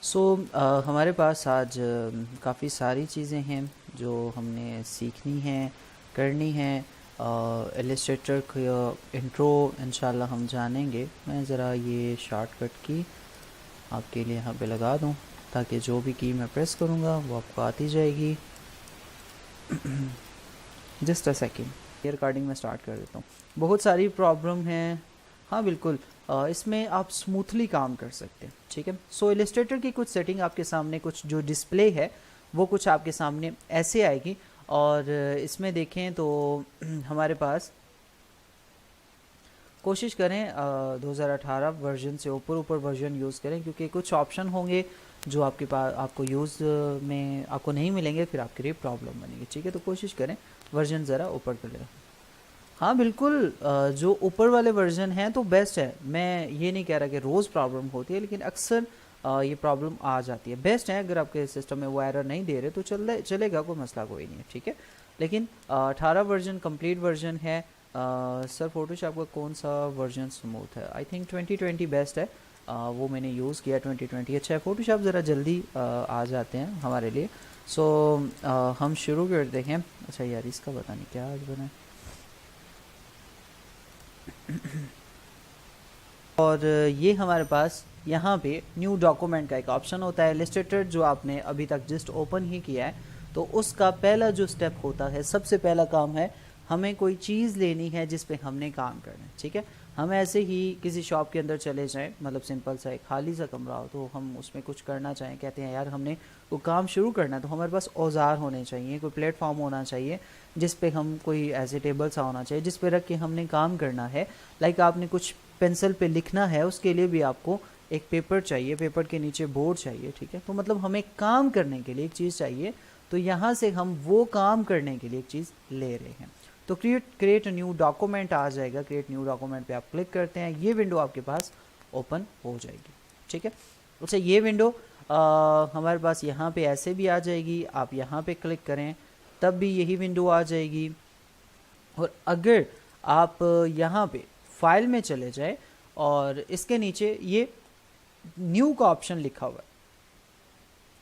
सो हमारे पास आज काफ़ी सारी चीज़ें हैं जो हमने सीखनी हैं, करनी हैं। इलस्ट्रेटर का इंट्रो इंशाल्लाह हम जानेंगे। मैं ज़रा ये शॉर्टकट की आपके लिए यहाँ पे लगा दूँ ताकि जो भी की मैं प्रेस करूँगा वो आपको आती जाएगी। जस्ट अ सेकेंड, ये रिकॉर्डिंग में स्टार्ट कर देता हूँ। बहुत सारी प्रॉब्लम हैं। हाँ बिल्कुल, इसमें आप स्मूथली काम कर सकते हैं। ठीक है, सो इलस्ट्रेटर की कुछ सेटिंग आपके सामने, कुछ जो डिस्प्ले है वो कुछ आपके सामने ऐसे आएगी। और इसमें देखें तो हमारे पास कोशिश करें 2018 वर्जन से ऊपर ऊपर वर्जन यूज़ करें, क्योंकि कुछ ऑप्शन होंगे जो आपके पास आपको यूज़ में आपको नहीं मिलेंगे, फिर आपके लिए प्रॉब्लम बनेगी। ठीक है, तो कोशिश करें वर्जन ज़रा ऊपर कर लें। हाँ बिल्कुल, जो ऊपर वाले वर्जन हैं तो बेस्ट है। मैं ये नहीं कह रहा कि रोज़ प्रॉब्लम होती है, लेकिन अक्सर ये प्रॉब्लम आ जाती है। बेस्ट है, अगर आपके सिस्टम में वो एरर नहीं दे रहे तो चलेगा, कोई मसला कोई नहीं है। ठीक है, लेकिन 18 वर्जन कंप्लीट वर्जन है। सर फोटोशॉप का कौन सा वर्जन स्मूथ है? आई थिंक 2020 बेस्ट है। वो मैंने यूज़ किया 2020 अच्छा है। फोटोशॉप ज़रा जल्दी आ जाते हैं हमारे लिए। सो हम शुरू करते हैं। अच्छा यार, इसका पता नहीं क्या आज बना है। और ये हमारे पास यहाँ पे न्यू डॉक्यूमेंट का एक ऑप्शन होता है। इलस्ट्रेटर जो आपने अभी तक जस्ट ओपन ही किया है, तो उसका पहला जो स्टेप होता है, सबसे पहला काम है हमें कोई चीज़ लेनी है जिस पे हमने काम करना है। ठीक है, हम ऐसे ही किसी शॉप के अंदर चले जाएं, मतलब सिंपल सा एक खाली सा कमरा हो, तो हम उसमें कुछ करना चाहें, कहते हैं यार हमने वो काम शुरू करना है, तो हमारे पास औजार होने चाहिए, कोई प्लेटफॉर्म होना चाहिए जिस पे हम, कोई ऐसे टेबल सा होना चाहिए जिस पे रख के हमने काम करना है। लाइक आपने कुछ पेंसिल पे लिखना है, उसके लिए भी आपको एक पेपर चाहिए, पेपर के नीचे बोर्ड चाहिए। ठीक है, तो मतलब हमें काम करने के लिए एक चीज़ चाहिए, तो यहाँ से हम वो काम करने के लिए एक चीज़ ले रहे हैं। तो क्रिएट न्यू डॉक्यूमेंट आ जाएगा। क्रिएट न्यू डॉक्यूमेंट पे आप क्लिक करते हैं, ये विंडो आपके पास ओपन हो जाएगी। ठीक है, अच्छा ये विंडो हमारे पास यहाँ पे ऐसे भी आ जाएगी। आप यहाँ पे क्लिक करें तब भी यही विंडो आ जाएगी। और अगर आप यहाँ पे फाइल में चले जाए और इसके नीचे ये न्यू का ऑप्शन लिखा हुआ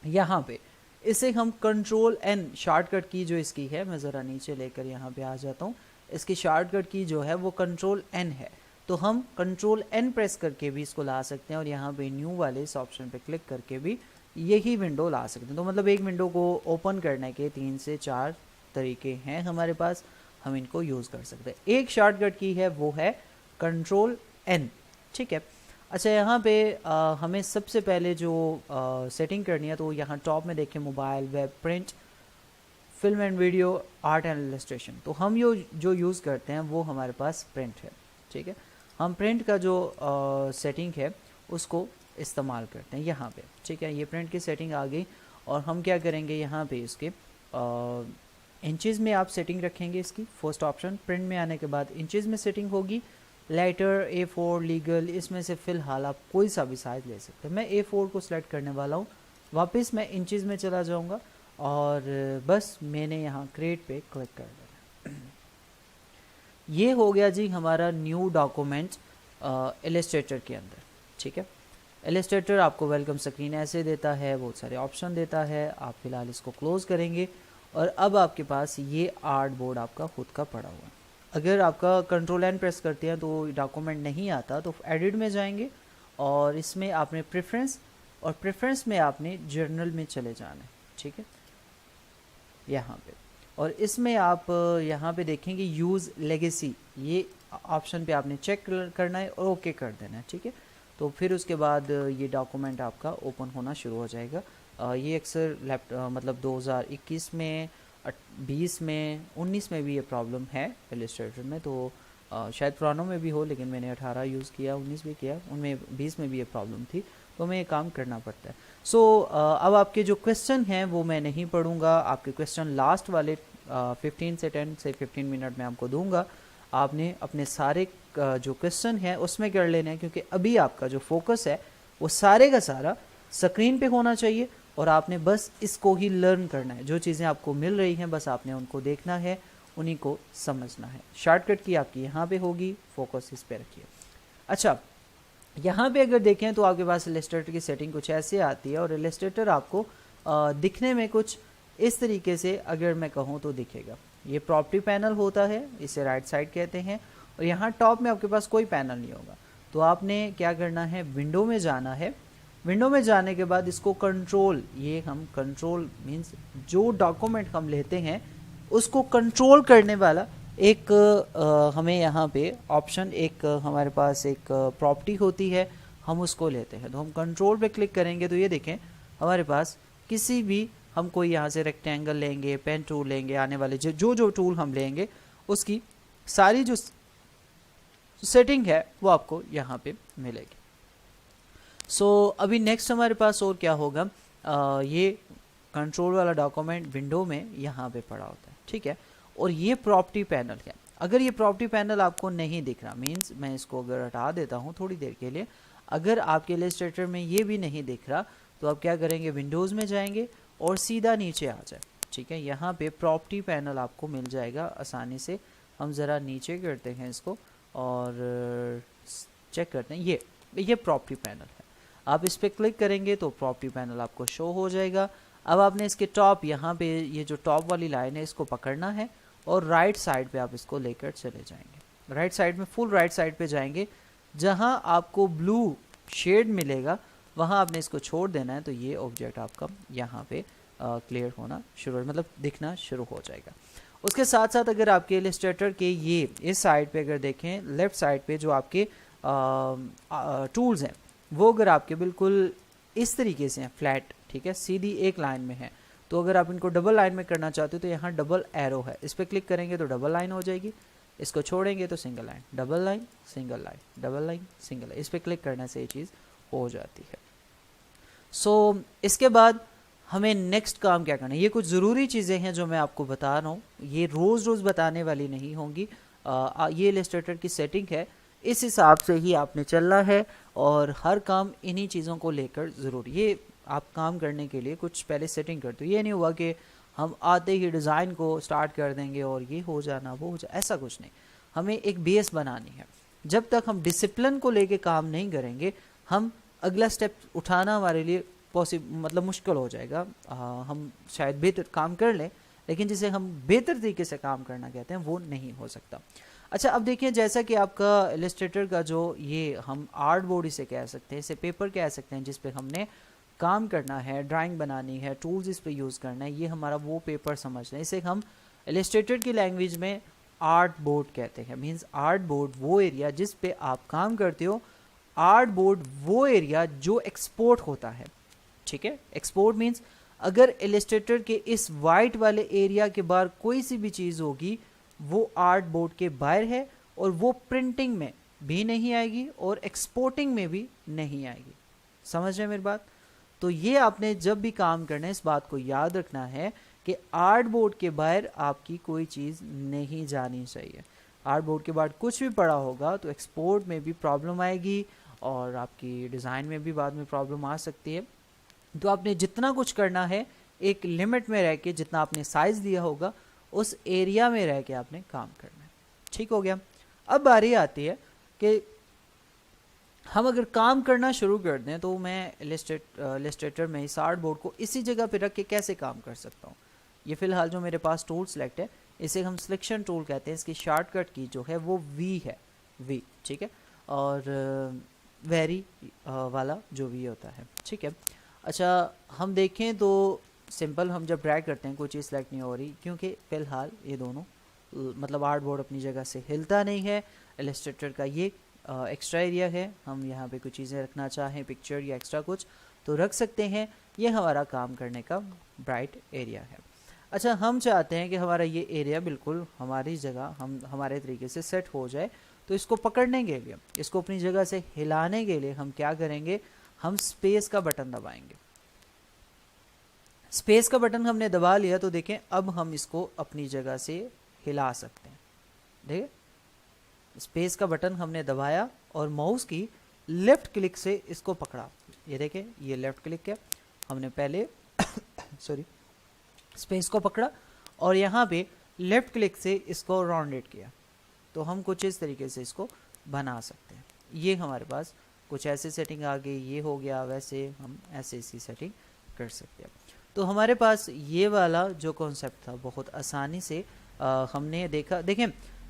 है, यहाँ पे इसे हम कंट्रोल एन, शॉर्टकट की जो इसकी है, मैं ज़रा नीचे लेकर यहाँ पे आ जाता हूँ। इसकी शॉर्टकट की जो है वो कंट्रोल एन है, तो हम कंट्रोल एन प्रेस करके भी इसको ला सकते हैं और यहाँ पे न्यू वाले इस ऑप्शन पे क्लिक करके भी यही विंडो ला सकते हैं। तो मतलब एक विंडो को ओपन करने के 3 से 4 तरीके हैं हमारे पास, हम इनको यूज़ कर सकते हैं। एक शॉर्टकट की है वो है कंट्रोल एन। ठीक है, अच्छा यहाँ पे हमें सबसे पहले जो सेटिंग करनी है, तो यहाँ टॉप में देखें mobile, web, print, film and video, art and illustration. तो हम जो यूज़ करते हैं वो हमारे पास प्रिंट है। ठीक है, हम प्रिंट का जो सेटिंग है उसको इस्तेमाल करते हैं यहाँ पे। ठीक है, ये प्रिंट की सेटिंग आ गई और हम क्या करेंगे, यहाँ पे इसके इंचज़ में आप सेटिंग रखेंगे इसकी, फर्स्ट ऑप्शन। प्रिंट में आने के बाद इंचज़ में सेटिंग होगी। लेटर, A4, लीगल, इसमें से फ़िलहाल आप कोई सा भी साइज़ ले सकते हैं। मैं A4 को सिलेक्ट करने वाला हूँ। वापस मैं इंचज़ में चला जाऊँगा और बस मैंने यहाँ क्रिएट पे क्लिक कर देना। ये हो गया जी हमारा न्यू डॉक्यूमेंट इलस्ट्रेटर के अंदर। ठीक है, इलस्ट्रेटर आपको वेलकम स्क्रीन ऐसे देता है, बहुत सारे ऑप्शन देता है। आप फ़िलहाल इसको क्लोज़ करेंगे और अब आपके पास ये आर्ट बोर्ड आपका खुद का पड़ा हुआ है। अगर आपका कंट्रोल एन प्रेस करते हैं तो डॉक्यूमेंट नहीं आता, तो एडिट में जाएंगे और इसमें आपने प्रेफरेंस, और प्रेफरेंस में आपने जर्नल में चले जाना है। ठीक है, यहाँ पे, और इसमें आप यहाँ पे देखेंगे यूज़ लेगेसी, ये ऑप्शन पे आपने चेक करना है और ओके कर देना है। ठीक है, तो फिर उसके बाद ये डॉक्यूमेंट आपका ओपन होना शुरू हो जाएगा। ये अक्सर मतलब 2021 में, 20 में, 19 में भी ये प्रॉब्लम है इलस्ट्रेटर में, तो शायद पुरानों में भी हो, लेकिन मैंने 18 यूज़ किया, 19 भी किया, उनमें 20 में भी ये प्रॉब्लम थी, तो हमें ये काम करना पड़ता है। सो अब आपके जो क्वेश्चन हैं वो मैं नहीं पढ़ूँगा। आपके क्वेश्चन लास्ट वाले 15 से 10 से 15 मिनट में आपको दूंगा। आपने अपने सारे जो क्वेश्चन हैं उसमें कर लेने हैं, क्योंकि अभी आपका जो फोकस है वो सारे का सारा स्क्रीन पे होना चाहिए और आपने बस इसको ही लर्न करना है। जो चीज़ें आपको मिल रही हैं बस आपने उनको देखना है, उन्हीं को समझना है। शॉर्टकट की आपकी यहाँ पे होगी, फोकस इस पे रखिए। अच्छा, यहाँ पे अगर देखें तो आपके पास इलस्ट्रेटर की सेटिंग कुछ ऐसे आती है और इलस्ट्रेटर आपको दिखने में कुछ इस तरीके से अगर मैं कहूँ तो दिखेगा। ये प्रॉपर्टी पैनल होता है, इसे राइट साइड कहते हैं, और यहाँ टॉप में आपके पास कोई पैनल नहीं होगा। तो आपने क्या करना है, विंडो में जाना है। विंडो में जाने के बाद इसको कंट्रोल, ये हम कंट्रोल मीन्स जो डॉक्यूमेंट हम लेते हैं उसको कंट्रोल करने वाला एक हमें यहाँ पे ऑप्शन, एक हमारे पास एक प्रॉपर्टी होती है, हम उसको लेते हैं। तो हम कंट्रोल पे क्लिक करेंगे तो ये देखें हमारे पास किसी भी, हम कोई यहाँ से रेक्टेंगल लेंगे, पेन टूल लेंगे, आने वाले जो टूल हम लेंगे उसकी सारी जो सेटिंग है वो आपको यहाँ पे मिलेगी। अभी नेक्स्ट हमारे पास और क्या होगा, ये कंट्रोल वाला डॉक्यूमेंट विंडो में यहाँ पे पड़ा होता है, ठीक है। और ये प्रॉपर्टी पैनल है। अगर ये प्रॉपर्टी पैनल आपको नहीं दिख रहा, मीन्स मैं इसको अगर हटा देता हूँ थोड़ी देर के लिए, अगर आपके इलस्ट्रेटर में ये भी नहीं दिख रहा तो आप क्या करेंगे, विंडोज़ में जाएंगे और सीधा नीचे आ जाए, ठीक है। यहाँ पे प्रॉपर्टी पैनल आपको मिल जाएगा आसानी से। हम ज़रा नीचे करते हैं इसको और चेक करते हैं, ये प्रॉपर्टी पैनल है। आप इस पर क्लिक करेंगे तो प्रॉपर्टी पैनल आपको शो हो जाएगा। अब आपने इसके टॉप, यहाँ पे ये जो टॉप वाली लाइन है इसको पकड़ना है और राइट साइड पे आप इसको लेकर चले जाएंगे। राइट साइड में फुल राइट साइड पे जाएंगे, जहाँ आपको ब्लू शेड मिलेगा वहाँ आपने इसको छोड़ देना है। तो ये ऑब्जेक्ट आपका यहाँ पे क्लियर होना शुरू, मतलब दिखना शुरू हो जाएगा। उसके साथ साथ अगर आपके इलस्ट्रेटर के ये इस साइड पे अगर देखें, लेफ्ट साइड पे जो आपके टूल्स हैं वो अगर आपके बिल्कुल इस तरीके से हैं, फ्लैट, ठीक है, सीधी एक लाइन में है, तो अगर आप इनको डबल लाइन में करना चाहते हो तो यहाँ डबल एरो है, इस पर क्लिक करेंगे तो डबल लाइन हो जाएगी। इसको छोड़ेंगे तो single line, double line, single line, double line, single line, इस पर क्लिक करने से ये चीज़ हो जाती है। इसके बाद हमें नेक्स्ट काम क्या करना है, ये कुछ ज़रूरी चीज़ें हैं जो मैं आपको बता रहा हूँ, ये रोज़ बताने वाली नहीं होंगी। ये इलस्ट्रेटर की सेटिंग है, इस हिसाब से ही आपने चलना है और हर काम इन्हीं चीज़ों को लेकर ज़रूरी। ये आप काम करने के लिए कुछ पहले सेटिंग करते हो, ये नहीं हुआ कि हम आते ही डिज़ाइन को स्टार्ट कर देंगे और ये हो जाना वो हो जाए, ऐसा कुछ नहीं। हमें एक बेस बनानी है। जब तक हम डिसिप्लिन को लेके काम नहीं करेंगे, हम अगला स्टेप उठाना हमारे लिए मतलब मुश्किल हो जाएगा। हम शायद बेहतर काम कर लें, लेकिन जिसे हम बेहतर तरीके से काम करना कहते हैं वो नहीं हो सकता। अच्छा, अब देखिए, जैसा कि आपका इलस्ट्रेटर का जो ये हम आर्ट बोर्ड इसे कह सकते हैं, इसे पेपर कह सकते हैं, जिस पे हमने काम करना है, ड्राइंग बनानी है, टूल्स इस पे यूज़ करना है, ये हमारा वो पेपर समझते हैं। इसे हम इलस्ट्रेटर की लैंग्वेज में आर्ट बोर्ड कहते हैं। मीन्स आर्ट बोर्ड वो एरिया जिस पे आप काम करते हो, आर्ट बोर्ड वो एरिया जो एक्सपोर्ट होता है, ठीक है। एक्सपोर्ट मीन्स अगर इलस्ट्रेटर के इस वाइट वाले एरिया के बाहर कोई सी भी चीज़ होगी वो आर्ट बोर्ड के बाहर है और वो प्रिंटिंग में भी नहीं आएगी और एक्सपोर्टिंग में भी नहीं आएगी। समझ रहे हैं मेरी बात? तो ये आपने जब भी काम करना है इस बात को याद रखना है कि आर्ट बोर्ड के बाहर आपकी कोई चीज़ नहीं जानी चाहिए। आर्ट बोर्ड के बाद कुछ भी पड़ा होगा तो एक्सपोर्ट में भी प्रॉब्लम आएगी और आपकी डिज़ाइन में भी बाद में प्रॉब्लम आ सकती है। तो आपने जितना कुछ करना है एक लिमिट में रह के, जितना आपने साइज़ दिया होगा उस एरिया में रह के आपने काम करना है। ठीक हो गया। अब बारी आती है कि हम अगर काम करना शुरू कर दें तो मैं इलस्ट्रेटर में इस आर्ट बोर्ड को इसी जगह पे रख के कैसे काम कर सकता हूँ। ये फ़िलहाल जो मेरे पास टूल सेलेक्ट है इसे हम सिलेक्शन टूल कहते हैं। इसकी शॉर्टकट की जो है वो वी है, वी, ठीक है, और वेरी वाला जो वी होता है, ठीक है। अच्छा, हम देखें तो सिंपल, हम जब ड्रैग करते हैं कोई चीज़ सेलेक्ट नहीं हो रही क्योंकि फ़िलहाल ये दोनों मतलब आर्ट बोर्ड अपनी जगह से हिलता नहीं है। इलस्ट्रेटर का ये एक्स्ट्रा एरिया है, हम यहाँ पे कुछ चीज़ें रखना चाहें, पिक्चर या एक्स्ट्रा कुछ तो रख सकते हैं। ये हमारा काम करने का ब्राइट एरिया है। अच्छा, हम चाहते हैं कि हमारा ये एरिया बिल्कुल हमारी जगह हमारे तरीके से सेट हो जाए, तो इसको पकड़ने के लिए, इसको अपनी जगह से हिलाने के लिए हम क्या करेंगे, हम स्पेस का बटन दबाएंगे। स्पेस का बटन हमने दबा लिया तो देखें अब हम इसको अपनी जगह से हिला सकते हैं। देखिए, स्पेस का बटन हमने दबाया और माउस की लेफ्ट क्लिक से इसको पकड़ा। ये देखें, ये लेफ्ट क्लिक है, हमने पहले सॉरी स्पेस को पकड़ा और यहाँ पे लेफ्ट क्लिक से इसको राउंडेड किया, तो हम कुछ इस तरीके से इसको बना सकते हैं। ये हमारे पास कुछ ऐसे सेटिंग आ गई, ये हो गया, वैसे हम ऐसे इसकी सेटिंग कर सकते हैं। तो हमारे पास ये वाला जो कॉन्सेप्ट था बहुत आसानी से हमने देखा। देखें,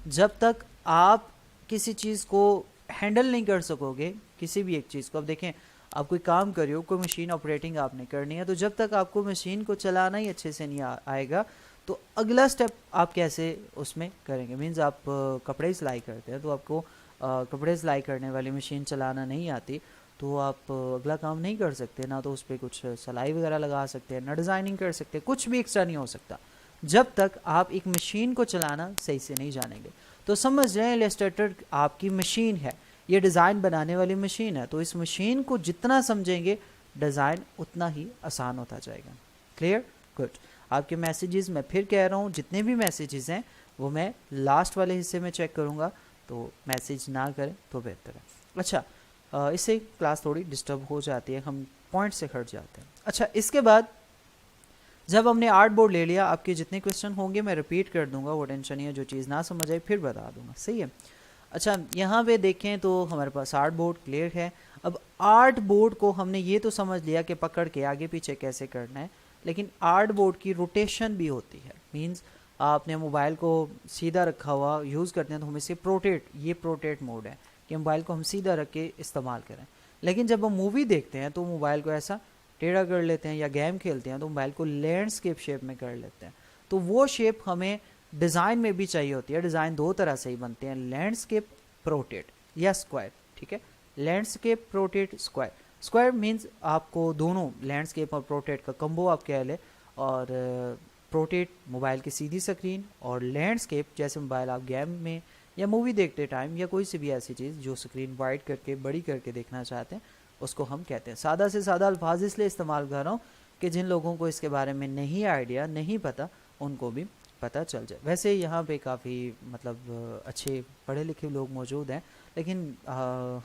जब तक आप किसी चीज़ को हैंडल नहीं कर सकोगे, किसी भी एक चीज़ को, अब देखें आप कोई काम कर रहे हो, कोई मशीन ऑपरेटिंग आपने करनी है, तो जब तक आपको मशीन को चलाना ही अच्छे से नहीं आएगा तो अगला स्टेप आप कैसे उसमें करेंगे। मीन्स आप कपड़े सिलाई करते हैं तो आपको कपड़े सिलाई करने वाली मशीन चलाना नहीं आती तो आप अगला काम नहीं कर सकते, ना तो उस पर कुछ सिलाई वगैरह लगा सकते हैं, ना डिज़ाइनिंग कर सकते, कुछ भी एक्स्ट्रा नहीं हो सकता जब तक आप एक मशीन को चलाना सही से नहीं जानेंगे। तो समझ रहे हैं, इलस्ट्रेटर आपकी मशीन है, ये डिज़ाइन बनाने वाली मशीन है, तो इस मशीन को जितना समझेंगे डिज़ाइन उतना ही आसान होता जाएगा। क्लियर? गुड। आपके मैसेजेस मैं फिर कह रहा हूँ, जितने भी मैसेजेस हैं वो मैं लास्ट वाले हिस्से में चेक करूँगा, तो मैसेज ना करें तो बेहतर है। अच्छा, इससे क्लास थोड़ी डिस्टर्ब हो जाती है, हम पॉइंट से हट जाते हैं। अच्छा, इसके बाद जब हमने आर्ट बोर्ड ले लिया, आपके जितने क्वेश्चन होंगे मैं रिपीट कर दूंगा, वो टेंशन नहीं है, जो चीज़ ना समझ आए फिर बता दूंगा, सही है। अच्छा, यहाँ पे देखें तो हमारे पास आर्ट बोर्ड क्लियर है। अब आर्ट बोर्ड को हमने ये तो समझ लिया कि पकड़ के आगे पीछे कैसे करना है, लेकिन आर्ट बोर्ड की रोटेशन भी होती है। मीन्स आपने मोबाइल को सीधा रखा हुआ यूज़ करते हैं तो हम इसे ये प्रोटेट मोड है कि मोबाइल को हम सीधा रख के इस्तेमाल करें। लेकिन जब हम मूवी देखते हैं तो मोबाइल को ऐसा टेढ़ा कर लेते हैं, या गेम खेलते हैं तो मोबाइल को लैंडस्केप शेप में कर लेते हैं। तो वो शेप हमें डिज़ाइन में भी चाहिए होती है। डिज़ाइन दो तरह से ही बनते हैं, लैंडस्केप प्रोटेट या स्क्वायर, ठीक है। Landscape portrait square, square means आपको दोनों लैंडस्केप और प्रोटेट का कम्बो आप कह लें। और प्रोटेट मोबाइल की सीधी स्क्रीन, और लैंडस्केप जैसे मोबाइल आप गेम में या मूवी देखते टाइम या कोई सी भी ऐसी चीज़ जो स्क्रीन वाइड करके बड़ी करके देखना चाहते हैं उसको हम कहते हैं। सादा से सादा अल्फाज इसलिए इस्तेमाल कर रहा हूँ कि जिन लोगों को इसके बारे में नहीं आइडिया, नहीं पता, उनको भी पता चल जाए। वैसे यहाँ पे काफ़ी मतलब अच्छे पढ़े लिखे लोग मौजूद हैं, लेकिन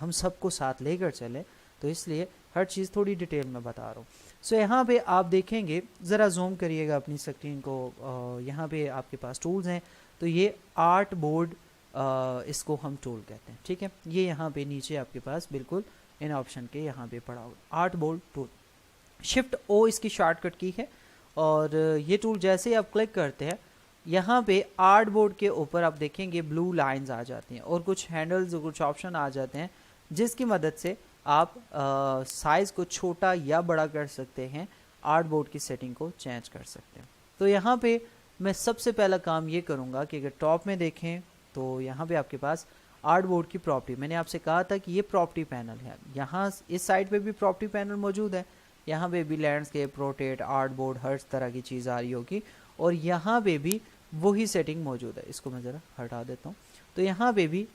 हम सबको साथ लेकर चलें, तो इसलिए हर चीज़ थोड़ी डिटेल में बता रहा हूँ। सो यहाँ पे आप देखेंगे, ज़रा जूम करिएगा अपनी स्क्रीन को, यहाँ पे आपके पास टूल्स हैं। तो ये आर्ट बोर्ड, इसको हम टूल कहते हैं, ठीक है। ये यहाँ पे नीचे आपके पास बिल्कुल इन ऑप्शन के यहाँ पे पड़ा होगा, आर्ट बोर्ड टूल। शिफ्ट ओ इसकी शॉर्टकट की है, और ये टूल जैसे ही आप क्लिक करते हैं यहाँ पे आर्ट बोर्ड के ऊपर आप देखेंगे ब्लू लाइंस आ जाती हैं और कुछ हैंडल्स, कुछ ऑप्शन आ जाते हैं जिसकी मदद से आप साइज़ को छोटा या बड़ा कर सकते हैं, आर्ट बोर्ड की सेटिंग को चेंज कर सकते हैं। तो यहाँ पे मैं सबसे पहला काम ये करूँगा कि अगर टॉप में देखें तो यहाँ पे आपके पास आर्ट बोर्ड की प्रॉपर्टी, मैंने आपसे कहा था कि ये प्रॉपर्टी पैनल है, यहाँ इस साइड पे भी प्रॉपर्टी पैनल मौजूद है, यहाँ पे भी लैंडस्केप, रोटेट, आर्ट बोर्ड, हर तरह की चीज़ आ रही होगी, और यहाँ पे भी वही सेटिंग मौजूद है। इसको मैं ज़रा हटा देता हूँ। तो यहाँ पे भी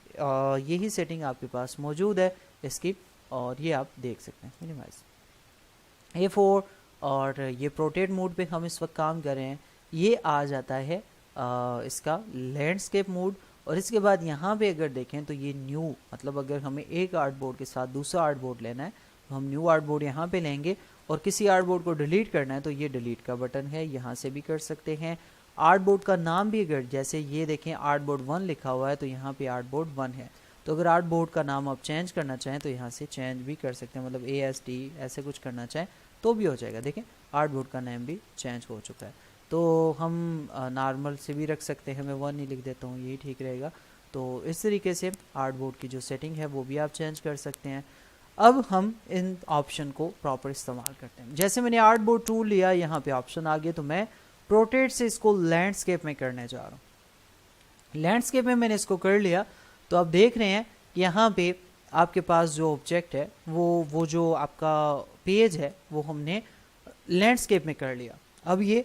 यही सेटिंग आपके पास मौजूद है इसकी, और ये आप देख सकते हैं। मिनिमाइज A4, और ये प्रोटेट मोड पे हम इस वक्त काम कर रहे हैं। ये आ जाता है इसका लैंडस्केप मोड, और इसके बाद यहाँ पे अगर देखें तो ये न्यू, मतलब अगर हमें एक आर्ट बोर्ड के साथ दूसरा आर्ट बोर्ड लेना है तो हम न्यू आर्ट बोर्ड यहाँ पे लेंगे, और किसी आर्ट बोर्ड को डिलीट करना है तो ये डिलीट का बटन है, यहाँ से भी कर सकते हैं। आर्ट बोर्ड का नाम भी अगर जैसे ये देखें आर्ट बोर्ड 1 लिखा हुआ है तो यहाँ पे आर्ट बोर्ड 1 है, तो अगर आर्ट बोर्ड का नाम आप चेंज करना चाहें तो यहाँ से चेंज भी कर सकते हैं, मतलब AST ऐसे कुछ करना चाहें तो भी हो जाएगा। देखें आर्ट बोर्ड का नाम भी चेंज हो चुका है, तो हम नॉर्मल से भी रख सकते हैं, मैं 1 ही लिख देता हूँ, यही ठीक रहेगा। तो इस तरीके से आर्ट बोर्ड की जो सेटिंग है वो भी आप चेंज कर सकते हैं। अब हम इन ऑप्शन को प्रॉपर इस्तेमाल करते हैं। जैसे मैंने आर्ट बोर्ड टूल लिया, यहाँ पे ऑप्शन आ गए, तो मैं प्रोटेट से इसको लैंडस्केप में करने जा रहा हूँ। लैंडस्केप में मैंने इसको कर लिया, तो आप देख रहे हैं कि यहाँ पे आपके पास जो ऑब्जेक्ट है वो जो आपका पेज है वो हमने लैंडस्केप में कर लिया। अब ये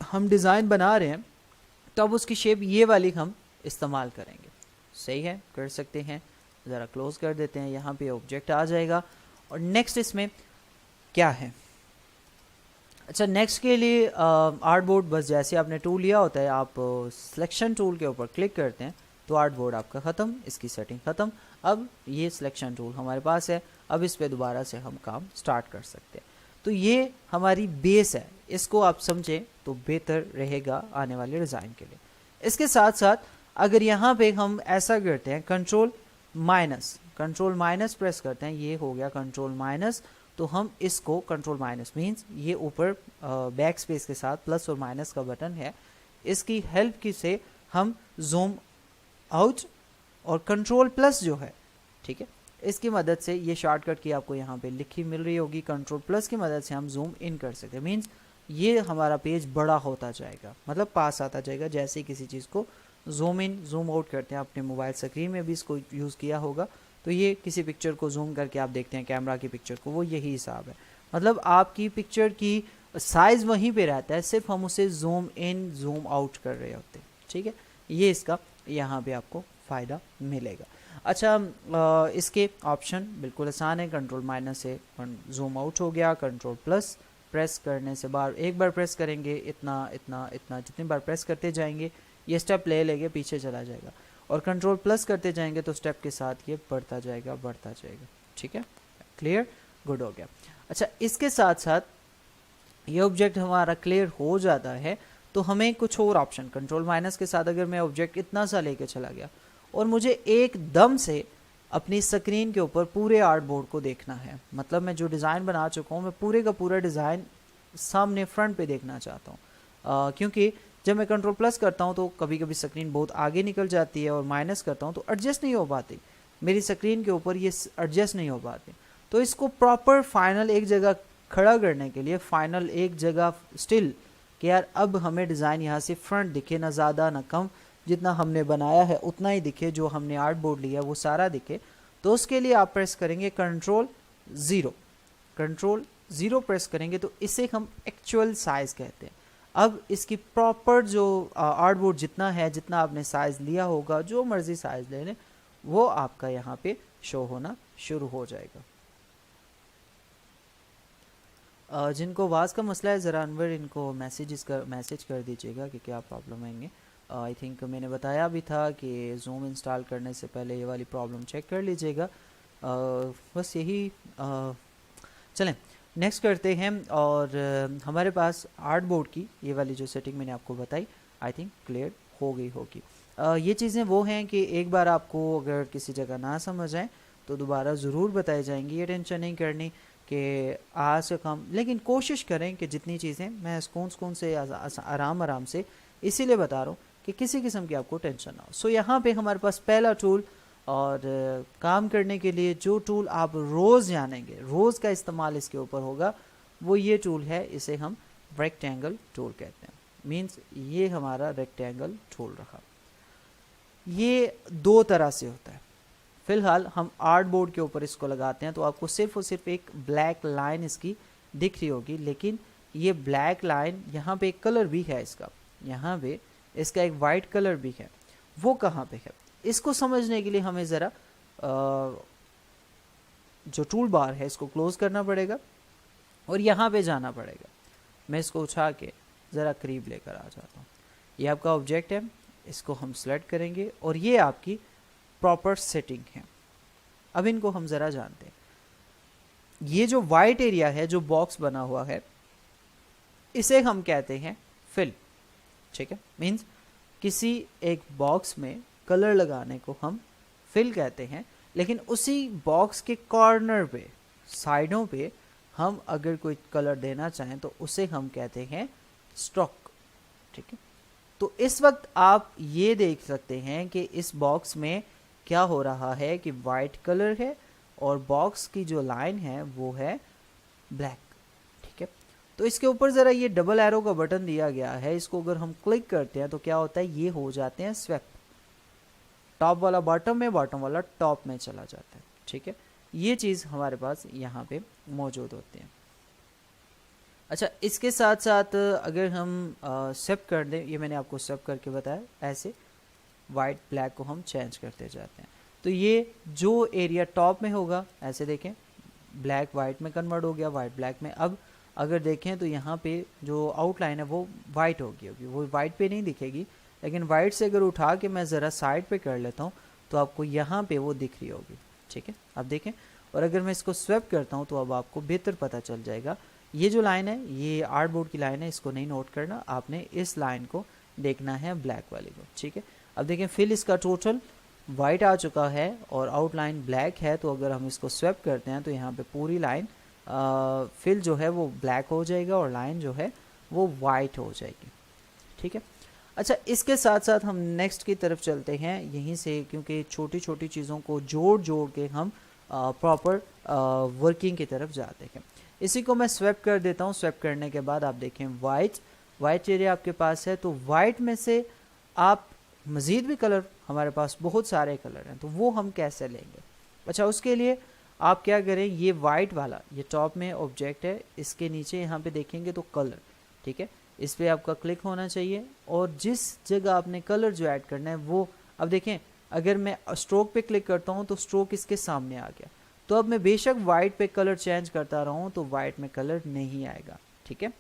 हम डिज़ाइन बना रहे हैं तो अब उसकी शेप ये वाली हम इस्तेमाल करेंगे, सही है, कर सकते हैं। ज़रा क्लोज कर देते हैं, यहाँ पे ऑब्जेक्ट आ जाएगा। और नेक्स्ट इसमें क्या है, अच्छा नेक्स्ट के लिए आर्ट बोर्ड, बस जैसे आपने टूल लिया होता है, आप सिलेक्शन टूल के ऊपर क्लिक करते हैं तो आर्ट बोर्ड आपका ख़त्म, इसकी सेटिंग ख़त्म। अब ये सिलेक्शन टूल हमारे पास है, अब इस पर दोबारा से हम काम स्टार्ट कर सकते हैं। तो ये हमारी बेस है, इसको आप समझें तो बेहतर रहेगा आने वाले डिज़ाइन के लिए। इसके साथ साथ अगर यहाँ पे हम ऐसा करते हैं, control minus, control minus press करते हैं, ये हो गया कंट्रोल माइनस। तो हम इसको कंट्रोल माइनस मीन्स ये ऊपर बैक स्पेस के साथ प्लस और माइनस का बटन है, इसकी हेल्प की से हम जूम आउट और कंट्रोल प्लस जो है, ठीक है, इसकी मदद से ये शॉर्टकट की आपको यहाँ पे लिखी मिल रही होगी, कंट्रोल प्लस की मदद से हम जूम इन कर सकते हैं। मीन्स ये हमारा पेज बड़ा होता जाएगा, मतलब पास आता जाएगा। जैसे किसी चीज़ को जूम इन जूम आउट करते हैं, अपने मोबाइल स्क्रीन में भी इसको यूज़ किया होगा, तो ये किसी पिक्चर को जूम करके आप देखते हैं कैमरा की पिक्चर को, वो यही हिसाब है। मतलब आपकी पिक्चर की साइज़ वहीं पे रहता है, सिर्फ हम उसे जूम इन जूम आउट कर रहे होते हैं, ठीक है। ये इसका यहाँ पे आपको फ़ायदा मिलेगा। अच्छा, इसके ऑप्शन बिल्कुल आसान है, कंट्रोल माइनस से जूम आउट हो गया, कंट्रोल प्लस प्रेस करने से एक बार प्रेस करेंगे, इतना इतना इतना जितनी बार प्रेस करते जाएंगे ये स्टेप ले लेंगे, पीछे चला जाएगा, और कंट्रोल प्लस करते जाएंगे तो स्टेप के साथ ये बढ़ता जाएगा बढ़ता जाएगा, ठीक है। क्लियर, गुड हो गया। अच्छा, इसके साथ साथ ये ऑब्जेक्ट हमारा क्लियर हो जाता है तो हमें कुछ और ऑप्शन, कंट्रोल माइनस के साथ अगर मैं ऑब्जेक्ट इतना सा लेके चला गया और मुझे एकदम से अपनी स्क्रीन के ऊपर पूरे आर्ट बोर्ड को देखना है, मतलब मैं जो डिज़ाइन बना चुका हूँ मैं पूरे का पूरा डिज़ाइन सामने फ्रंट पे देखना चाहता हूँ, क्योंकि जब मैं कंट्रोल प्लस करता हूँ तो कभी कभी स्क्रीन बहुत आगे निकल जाती है, और माइनस करता हूँ तो एडजस्ट नहीं हो पाती, मेरी स्क्रीन के ऊपर ये एडजस्ट नहीं हो पाती। तो इसको प्रॉपर फाइनल एक जगह खड़ा करने के लिए, फाइनल एक जगह स्टिल कि यार अब हमें डिज़ाइन यहाँ से फ्रंट दिखे, ना ज़्यादा ना कम, जितना हमने बनाया है उतना ही दिखे, जो हमने आर्ट बोर्ड लिया वो सारा दिखे, तो उसके लिए आप प्रेस करेंगे कंट्रोल ज़ीरो प्रेस करेंगे तो इसे हम एक्चुअल साइज़ कहते हैं। अब इसकी प्रॉपर जो आर्ट बोर्ड जितना है, जितना आपने साइज़ लिया होगा, जो मर्ज़ी साइज़ ले लें, वो आपका यहाँ पे शो होना शुरू हो जाएगा। जिनको आवाज़ का मसला है ज़रा अनवर इनको मैसेज कर दीजिएगा कि क्या प्रॉब्लम आएंगे। आई थिंक मैंने बताया भी था कि जूम इंस्टॉल करने से पहले ये वाली प्रॉब्लम चेक कर लीजिएगा। बस यही। चलें नेक्स्ट करते हैं, और हमारे पास आर्ट बोर्ड की ये वाली जो सेटिंग मैंने आपको बताई आई थिंक क्लियर हो गई होगी। ये चीज़ें वो हैं कि एक बार आपको अगर किसी जगह ना समझ आए तो दोबारा ज़रूर बताई जाएंगी, ये टेंशन नहीं करनी कि आज से कम, लेकिन कोशिश करें कि जितनी चीज़ें मैं सुकून से आराम से इसीलिए बता रहा हूँ कि किसी किस्म की आपको टेंशन ना हो। सो यहाँ पे हमारे पास पहला टूल, और काम करने के लिए जो टूल आप रोज़ जानेंगे, रोज़ का इस्तेमाल इसके ऊपर होगा, वो ये टूल है, इसे हम रेक्टेंगल टूल कहते हैं। मीन्स ये हमारा रेक्टेंगल टूल रहा। ये दो तरह से होता है। फ़िलहाल हम आर्ट बोर्ड के ऊपर इसको लगाते हैं तो आपको सिर्फ और सिर्फ एक ब्लैक लाइन इसकी दिख रही होगी, लेकिन ये ब्लैक लाइन यहाँ पे एक कलर भी है इसका, यहाँ पे इसका एक वाइट कलर भी है, वो कहाँ पे है इसको समझने के लिए हमें ज़रा जो टूल बार है इसको क्लोज करना पड़ेगा और यहाँ पे जाना पड़ेगा। मैं इसको उठा के ज़रा करीब लेकर आ जाता हूँ। ये आपका ऑब्जेक्ट है, इसको हम सेलेक्ट करेंगे और ये आपकी प्रॉपर सेटिंग है। अब इनको हम ज़रा जानते हैं। ये जो वाइट एरिया है, जो बॉक्स बना हुआ है, इसे हम कहते हैं फिल, ठीक है। मीन्स किसी एक बॉक्स में कलर लगाने को हम फिल कहते हैं, लेकिन उसी बॉक्स के कॉर्नर पे, साइडों पे हम अगर कोई कलर देना चाहें तो उसे हम कहते हैं स्ट्रोक, ठीक है। तो इस वक्त आप ये देख सकते हैं कि इस बॉक्स में क्या हो रहा है कि वाइट कलर है और बॉक्स की जो लाइन है वो है ब्लैक, ठीक है। तो इसके ऊपर ज़रा ये डबल एरो का बटन दिया गया है, इसको अगर हम क्लिक करते हैं तो क्या होता है, ये हो जाते हैं स्वैप, टॉप वाला बॉटम में, बॉटम वाला टॉप में चला जाता है, ठीक है। ये चीज़ हमारे पास यहाँ पे मौजूद होती है। अच्छा, इसके साथ साथ अगर हम स्वेप कर दें, ये मैंने आपको स्वेप करके बताया, ऐसे वाइट ब्लैक को हम चेंज करते जाते हैं, तो ये जो एरिया टॉप में होगा, ऐसे देखें ब्लैक वाइट में कन्वर्ट हो गया, वाइट ब्लैक में। अब अगर देखें तो यहाँ पे जो आउटलाइन है वो वाइट होगी, वो वाइट पे नहीं दिखेगी, लेकिन वाइट से अगर उठा के मैं ज़रा साइड पे कर लेता हूँ तो आपको यहाँ पे वो दिख रही होगी, ठीक है। अब देखें, और अगर मैं इसको स्वेप करता हूँ तो अब आपको बेहतर पता चल जाएगा। ये जो लाइन है ये आर्ट बोर्ड की लाइन है, इसको नहीं नोट करना, आपने इस लाइन को देखना है, ब्लैक वाली को, ठीक है। अब देखें फिल इसका टोटल वाइट आ चुका है और आउटलाइन ब्लैक है, तो अगर हम इसको स्वैप करते हैं तो यहाँ पे पूरी लाइन फिल जो है वो ब्लैक हो जाएगा और लाइन जो है वो वाइट हो जाएगी। ठीक है। अच्छा, इसके साथ साथ हम नेक्स्ट की तरफ चलते हैं यहीं से, क्योंकि छोटी छोटी चीज़ों को जोड़ जोड़ के हम प्रॉपर वर्किंग की तरफ जाते हैं। इसी को मैं स्वैप कर देता हूँ। स्वैप करने के बाद आप देखें वाइट एरिया आपके पास है, तो वाइट में से आप मज़ीद भी कलर, हमारे पास बहुत सारे कलर हैं, तो वो हम कैसे लेंगे। अच्छा, उसके लिए आप क्या करें, ये वाइट वाला ये टॉप में ऑब्जेक्ट है, इसके नीचे यहाँ पे देखेंगे तो कलर, ठीक है, इस पर आपका क्लिक होना चाहिए और जिस जगह आपने कलर जो ऐड करना है वो, अब देखें अगर मैं स्ट्रोक पे क्लिक करता हूँ तो स्ट्रोक इसके सामने आ गया, तो अब मैं बेशक वाइट पे कलर चेंज करता रहूँ तो वाइट में कलर नहीं आएगा। ठीक है,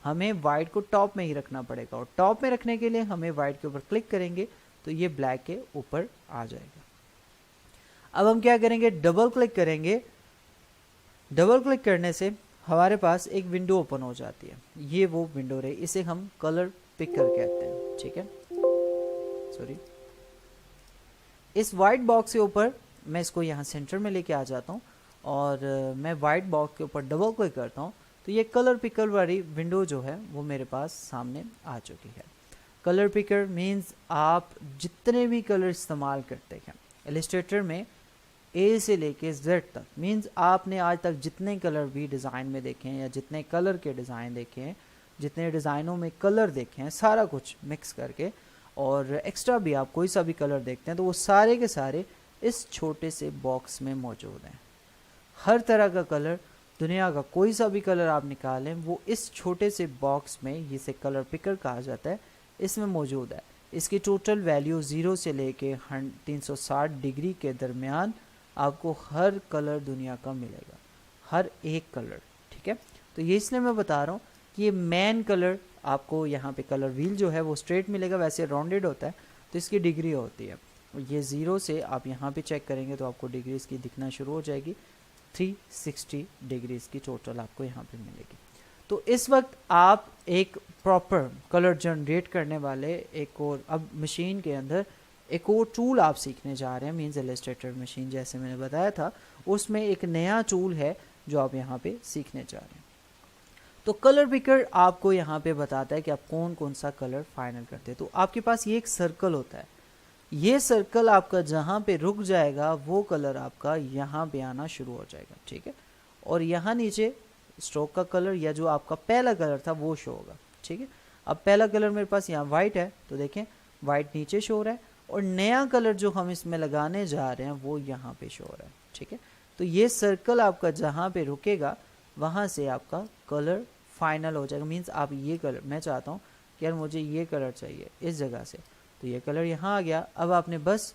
हमें वाइट को टॉप में ही रखना पड़ेगा और टॉप में रखने के लिए हमें वाइट के ऊपर क्लिक करेंगे तो ये ब्लैक के ऊपर आ जाएगा। अब हम क्या करेंगे, डबल क्लिक करेंगे। डबल क्लिक करने से हमारे पास एक विंडो ओपन हो जाती है, ये वो विंडो रही, इसे हम कलर पिकर कहते हैं। ठीक है, सॉरी, इस वाइट बॉक्स के ऊपर मैं इसको यहाँ सेंटर में लेके आ जाता हूँ और मैं वाइट बॉक्स के ऊपर डबल क्लिक करता हूँ तो ये कलर पिकर वाली विंडो जो है वो मेरे पास सामने आ चुकी है। कलर पिकर मीन्स आप जितने भी कलर इस्तेमाल करते हैं इलस्ट्रेटर में ए से लेके जेड तक, मीन्स आपने आज तक जितने कलर भी डिज़ाइन में देखे हैं या जितने कलर के डिज़ाइन देखे हैं, जितने डिज़ाइनों में कलर देखे हैं, सारा कुछ मिक्स करके और एक्स्ट्रा भी आप कोई सा भी कलर देखते हैं तो वो सारे के सारे इस छोटे से बॉक्स में मौजूद हैं। हर तरह का कलर, दुनिया का कोई सा भी कलर आप निकालें वो इस छोटे से बॉक्स में, जिसे कलर पिकर कहा जाता है, इसमें मौजूद है। इसकी टोटल वैल्यू 0 से लेके 360 डिग्री के दरमियान आपको हर कलर दुनिया का मिलेगा, हर एक कलर। ठीक है, तो ये इसलिए मैं बता रहा हूँ कि ये मेन कलर आपको यहाँ पे कलर व्हील जो है वो स्ट्रेट मिलेगा, वैसे राउंडेड होता है तो इसकी डिग्री होती है। ये 0 से आप यहाँ पे चेक करेंगे तो आपको डिग्री इसकी दिखना शुरू हो जाएगी, 360 डिग्री इसकी टोटल आपको यहाँ पे मिलेगी। तो इस वक्त आप एक प्रॉपर कलर जनरेट करने वाले एक और, अब मशीन के अंदर एक और टूल आप सीखने जा रहे हैं, मीन्स इलस्ट्रेटर मशीन जैसे मैंने बताया था उसमें एक नया टूल है जो आप यहाँ पे सीखने जा रहे हैं। तो कलर पिकर आपको यहाँ पे बताता है कि आप कौन कौन सा कलर फाइनल करते हैं। तो आपके पास ये एक सर्कल होता है, ये सर्कल आपका जहाँ पे रुक जाएगा वो कलर आपका यहाँ पे आना शुरू हो जाएगा। ठीक है, और यहाँ नीचे स्ट्रोक का कलर या जो आपका पहला कलर था वो शो होगा। ठीक है, अब पहला कलर मेरे पास यहाँ वाइट है तो देखें वाइट नीचे शो हो रहा है और नया कलर जो हम इसमें लगाने जा रहे हैं वो यहाँ पे शो हो रहा है। ठीक है, तो ये सर्कल आपका जहाँ पे रुकेगा वहाँ से आपका कलर फाइनल हो जाएगा। मीन्स आप ये कलर, मैं चाहता हूँ कि यार मुझे ये कलर चाहिए इस जगह से, तो ये कलर यहाँ आ गया। अब आपने बस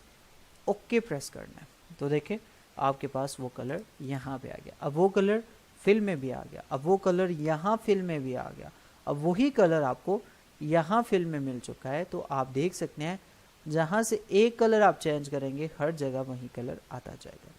ओके प्रेस करना है तो देखें आपके पास वो कलर यहाँ पे आ गया। अब वो कलर फिल में भी आ गया, अब वो कलर यहाँ फिल में भी आ गया, अब वही कलर आपको यहाँ फिल में मिल चुका है। तो आप देख सकते हैं जहाँ से एक कलर आप चेंज करेंगे हर जगह वही कलर आता जाएगा।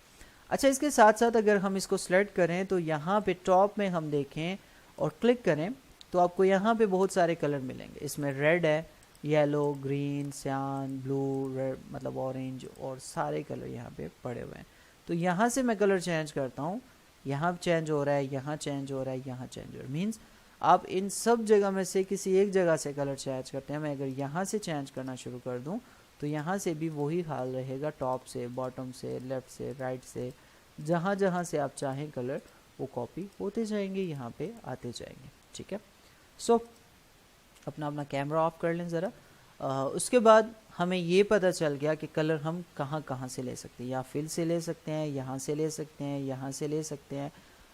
अच्छा, इसके साथ साथ अगर हम इसको सेलेक्ट करें तो यहाँ पे टॉप में हम देखें और क्लिक करें तो आपको यहाँ पे बहुत सारे कलर मिलेंगे। इसमें रेड है, येलो, ग्रीन, सियान, ब्लू, रेड मतलब ऑरेंज और सारे कलर यहाँ पे पड़े हुए हैं। तो यहाँ से मैं कलर चेंज करता हूँ, यहाँ चेंज हो रहा है, यहाँ चेंज हो रहा है, यहाँ चेंज हो रहा है। मीन्स आप इन सब जगह में से किसी एक जगह से कलर चेंज करते हैं। मैं अगर यहाँ से चेंज करना शुरू कर दूँ तो यहाँ से भी वही हाल रहेगा, टॉप से, बॉटम से, लेफ़्ट से, राइट से, जहाँ जहाँ से आप चाहें कलर वो कॉपी होते जाएंगे, यहाँ पे आते जाएंगे। ठीक है, सो अपना अपना कैमरा ऑफ कर लें ज़रा। उसके बाद हमें ये पता चल गया कि कलर हम कहाँ कहाँ से ले सकते हैं, या फिल से ले सकते हैं, यहाँ से ले सकते हैं, यहाँ से ले सकते हैं,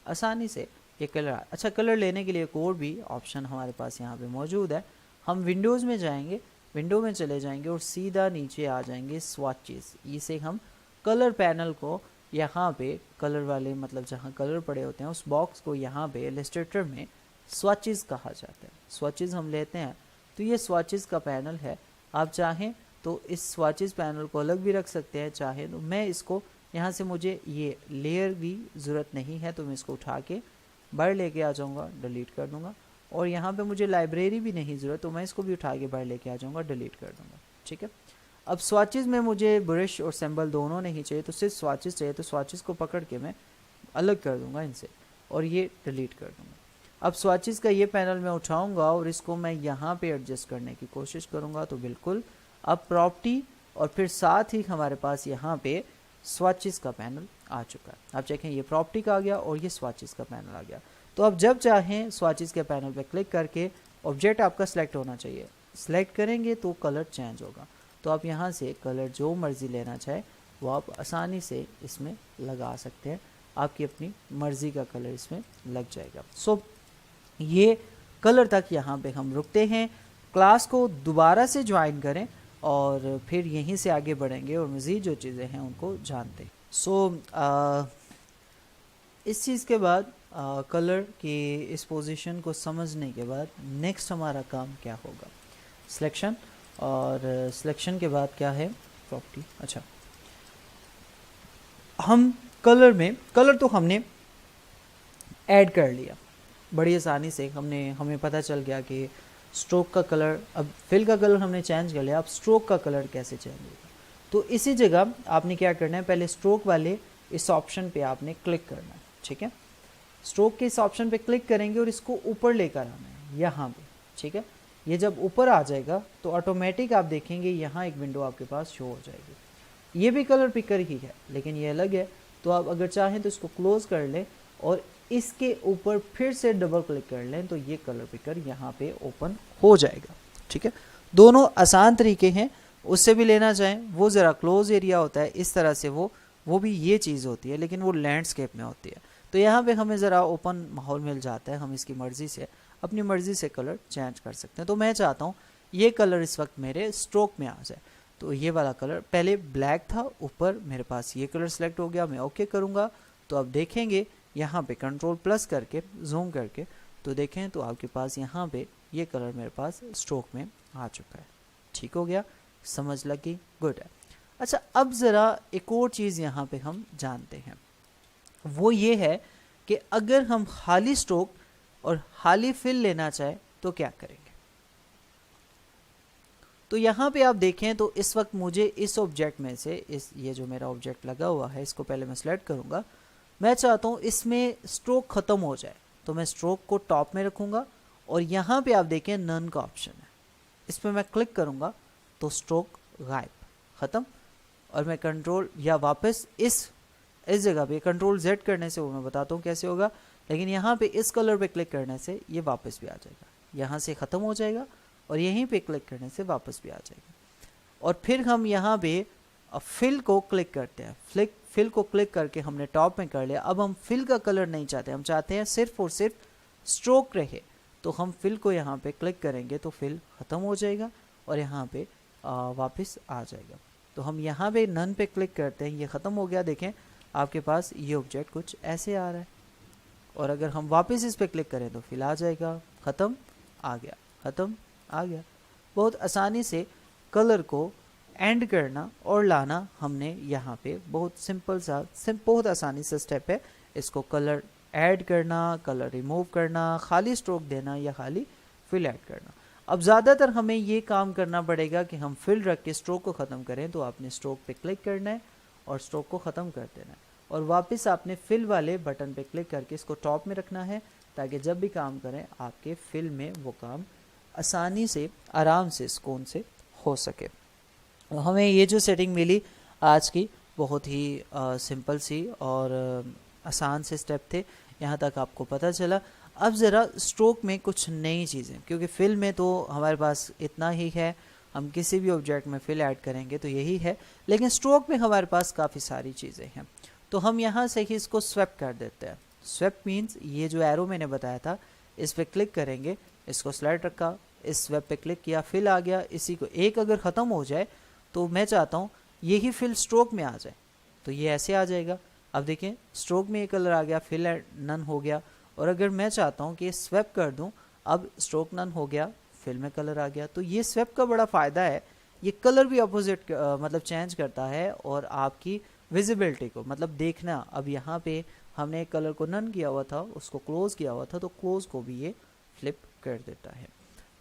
आसानी से ये कलर। अच्छा, कलर लेने के लिए एक और भी ऑप्शन हमारे पास यहाँ पे मौजूद है। हम विंडोज़ में जाएंगे, विंडो में चले जाएंगे और सीधा नीचे आ जाएंगे स्वाचेस। इसे हम कलर पैनल को यहाँ पे कलर वाले, मतलब जहाँ कलर पड़े होते हैं उस बॉक्स को यहाँ पे इलस्ट्रेटर में स्वाचेस कहा जाता है। स्वाचेस हम लेते हैं तो ये स्वाचेस का पैनल है। आप चाहें तो इस स्वाचेस पैनल को अलग भी रख सकते हैं, चाहे तो मैं इसको यहाँ से, मुझे ये लेयर भी ज़रूरत नहीं है तो मैं इसको उठा के बाहर लेके आ जाऊँगा, डिलीट कर दूँगा। और यहाँ पे मुझे लाइब्रेरी भी नहीं ज़रूरत तो मैं इसको भी उठा के बाहर लेके आ जाऊँगा, डिलीट कर दूँगा। ठीक है, अब स्वाचेस में मुझे ब्रश और सिंबल दोनों नहीं चाहिए, तो सिर्फ स्वाचेस चाहिए, तो स्वाचेस को पकड़ के मैं अलग कर दूंगा इनसे और ये डिलीट कर दूंगा। अब स्वाचेस का ये पैनल मैं उठाऊंगा और इसको मैं यहाँ पे एडजस्ट करने की कोशिश करूंगा, तो बिल्कुल अब प्रॉपर्टी और फिर साथ ही हमारे पास यहाँ पे स्वाचेस का पैनल आ चुका है। आप देखें ये प्रॉपर्टी का आ गया और ये स्वाचेस का पैनल आ गया। तो अब जब चाहें स्वाचेस के पैनल पे क्लिक करके ऑब्जेक्ट आपका सेलेक्ट होना चाहिए, सेलेक्ट करेंगे तो कलर चेंज होगा। तो आप यहाँ से कलर जो मर्ज़ी लेना चाहे वो आप आसानी से इसमें लगा सकते हैं, आपकी अपनी मर्ज़ी का कलर इसमें लग जाएगा। सो ये कलर तक यहाँ पे हम रुकते हैं। क्लास को दोबारा से ज्वाइन करें और फिर यहीं से आगे बढ़ेंगे और मज़ीद जो चीज़ें हैं उनको जानते हैं। इस चीज़ के बाद कलर की इस पोजीशन को समझने के बाद नेक्स्ट हमारा काम क्या होगा, सिलेक्शन, और सिलेक्शन के बाद क्या है, प्रॉपर्टी। अच्छा, हम कलर में कलर तो हमने ऐड कर लिया बड़ी आसानी से, हमें पता चल गया कि स्ट्रोक का कलर, अब फिल का कलर हमने चेंज कर लिया, अब स्ट्रोक का कलर कैसे चेंज होगा। तो इसी जगह आपने क्या करना है, पहले स्ट्रोक वाले इस ऑप्शन पे आपने क्लिक करना है, ठीक है। स्ट्रोक के इस ऑप्शन पे क्लिक करेंगे और इसको ऊपर लेकर आना है यहाँ पे, ठीक है। ये जब ऊपर आ जाएगा तो ऑटोमेटिक आप देखेंगे यहाँ एक विंडो आपके पास शो हो जाएगी। ये भी कलर पिकर ही है लेकिन ये अलग है, तो आप अगर चाहें तो इसको क्लोज कर लें और इसके ऊपर फिर से डबल क्लिक कर लें तो ये कलर पिकर यहाँ पे ओपन हो जाएगा, ठीक है। दोनों आसान तरीके हैं, उससे भी लेना चाहें वो ज़रा क्लोज एरिया होता है, इस तरह से वो भी ये चीज़ होती है लेकिन वो लैंडस्केप में होती है। तो यहाँ पे हमें ज़रा ओपन माहौल मिल जाता है, हम इसकी मर्ज़ी से अपनी मर्ज़ी से कलर चेंज कर सकते हैं। तो मैं चाहता हूँ ये कलर इस वक्त मेरे स्ट्रोक में आ जाए, तो ये वाला कलर पहले ब्लैक था, ऊपर मेरे पास ये कलर सेलेक्ट हो गया, मैं ओके करूँगा तो अब देखेंगे यहाँ पे कंट्रोल प्लस करके जूम करके तो देखें तो आपके पास यहाँ पे ये कलर मेरे पास स्ट्रोक में आ चुका है। ठीक हो गया, समझ लगी, गुड है। अच्छा, अब ज़रा एक और चीज़ यहाँ पे हम जानते हैं, वो ये है कि अगर हम खाली स्ट्रोक और खाली फिल लेना चाहे तो क्या करेंगे। तो यहाँ पे आप देखें तो इस वक्त मुझे इस ऑब्जेक्ट में से ये जो मेरा ऑब्जेक्ट लगा हुआ है इसको पहले मैं सेलेक्ट करूँगा। मैं चाहता हूँ इसमें स्ट्रोक ख़त्म हो जाए तो मैं स्ट्रोक को टॉप में रखूँगा और यहाँ पे आप देखें नन का ऑप्शन है, इस पर मैं क्लिक करूँगा तो स्ट्रोक गायब, ख़त्म। और मैं कंट्रोल या वापस इस जगह पे कंट्रोल जेड करने से वो मैं बताता हूँ कैसे होगा, लेकिन यहाँ पे इस कलर पे क्लिक करने से ये वापस भी आ जाएगा, यहाँ से ख़त्म हो जाएगा और यहीं पे क्लिक करने से वापस भी आ जाएगा। और फिर हम यहाँ पे फिल को क्लिक करते हैं, फिल को क्लिक करके हमने टॉप में कर लिया। अब हम फिल का कलर नहीं चाहते, हम चाहते हैं सिर्फ और सिर्फ स्ट्रोक रहे, तो हम फिल को यहाँ पे क्लिक करेंगे तो फिल ख़त्म हो जाएगा और यहाँ पे वापस आ जाएगा। तो हम यहाँ पे नन पे क्लिक करते हैं, ये ख़त्म हो गया। देखें आपके पास ये ऑब्जेक्ट कुछ ऐसे आ रहा है और अगर हम वापस इस पर क्लिक करें तो फिल आ जाएगा, ख़त्म, आ गया, ख़त्म, आ गया। बहुत आसानी से कलर को एंड करना और लाना हमने यहाँ पे बहुत सिंपल सा बहुत आसानी से स्टेप है। इसको कलर ऐड करना, कलर रिमूव करना, खाली स्ट्रोक देना या खाली फिल ऐड करना। अब ज़्यादातर हमें ये काम करना पड़ेगा कि हम फिल रख के स्ट्रोक को ख़त्म करें, तो आपने स्ट्रोक पे क्लिक करना है और स्ट्रोक को ख़त्म कर देना है और वापस आपने फिल वाले बटन पे क्लिक करके इसको टॉप में रखना है ताकि जब भी काम करें आपके फिल में वो काम आसानी से, आराम से, सुकून से हो सके। हमें ये जो सेटिंग मिली आज की बहुत ही सिंपल सी और आसान से स्टेप थे, यहाँ तक आपको पता चला। अब ज़रा स्ट्रोक में कुछ नई चीज़ें, क्योंकि फिल में तो हमारे पास इतना ही है, हम किसी भी ऑब्जेक्ट में फिल ऐड करेंगे तो यही है, लेकिन स्ट्रोक में हमारे पास काफ़ी सारी चीज़ें हैं। तो हम यहाँ से ही इसको स्वेप कर देते हैं। स्वेप मीन्स ये जो एरो मैंने बताया था इस पर क्लिक करेंगे, इसको स्लाइड रखा, इस स्वेप पे क्लिक किया, फिल आ गया। इसी को एक अगर ख़त्म हो जाए तो मैं चाहता हूँ यही फिल स्ट्रोक में आ जाए, तो ये ऐसे आ जाएगा। अब देखें स्ट्रोक में ये कलर आ गया, फिल नन हो गया। और अगर मैं चाहता हूँ कि ये स्वेप कर दूँ, अब स्ट्रोक नन हो गया, फिल में कलर आ गया। तो ये स्वेप का बड़ा फ़ायदा है, ये कलर भी अपोजिट मतलब चेंज करता है और आपकी विजिबिलिटी को मतलब देखना। अब यहाँ पे हमने कलर को नन किया हुआ था, उसको क्लोज़ किया हुआ था, तो क्लोज़ को भी ये फ्लिप कर देता है।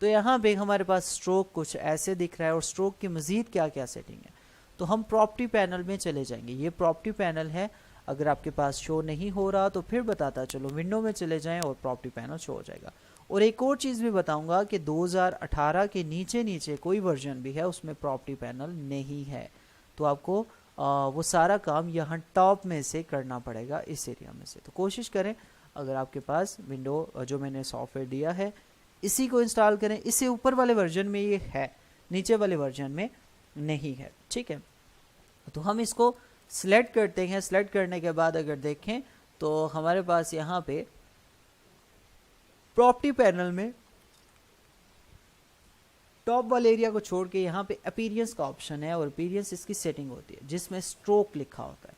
तो यहाँ पे हमारे पास स्ट्रोक कुछ ऐसे दिख रहा है और स्ट्रोक की मज़ीद क्या क्या सेटिंग है। तो हम प्रॉपर्टी पैनल में चले जाएंगे, ये प्रॉपर्टी पैनल है। अगर आपके पास शो नहीं हो रहा तो फिर बताता चलो, विंडो में चले जाएं और प्रॉपर्टी पैनल शो हो जाएगा। और एक और चीज़ भी बताऊंगा कि 2018 के नीचे नीचे कोई वर्जन भी है उसमें प्रॉपर्टी पैनल नहीं है, तो आपको वो सारा काम यहाँ टॉप में से करना पड़ेगा, इस एरिया में से। तो कोशिश करें अगर आपके पास विंडो जो मैंने सॉफ्टवेयर दिया है इसी को इंस्टॉल करें। इससे ऊपर वाले वर्जन में ये है, नीचे वाले वर्जन में नहीं है, ठीक है। तो हम इसको सिलेक्ट करते हैं। सिलेक्ट करने के बाद अगर देखें तो हमारे पास यहाँ पे प्रॉपर्टी पैनल में टॉप वाले एरिया को छोड़ के यहाँ पे अपीयरेंस का ऑप्शन है और अपीयरेंस इसकी सेटिंग होती है जिसमें स्ट्रोक लिखा होता है।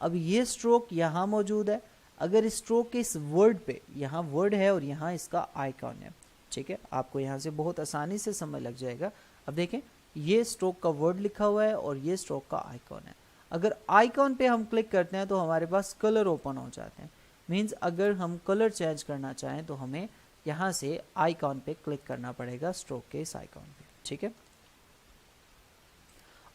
अब ये स्ट्रोक यहाँ मौजूद है। अगर इस स्ट्रोक के इस वर्ड पे, यहाँ वर्ड है और यहाँ इसका आइकॉन है, ठीक है, आपको यहाँ से बहुत आसानी से समझ लग जाएगा। अब देखें ये स्ट्रोक का वर्ड लिखा हुआ है और ये स्ट्रोक का आइकॉन है। अगर आइकॉन पे हम क्लिक करते हैं तो हमारे पास कलर ओपन हो जाते हैं। मीन्स अगर हम कलर चेंज करना चाहें तो हमें यहाँ से आइकॉन पे क्लिक करना पड़ेगा, स्ट्रोक के इस आइकॉन पे, ठीक है।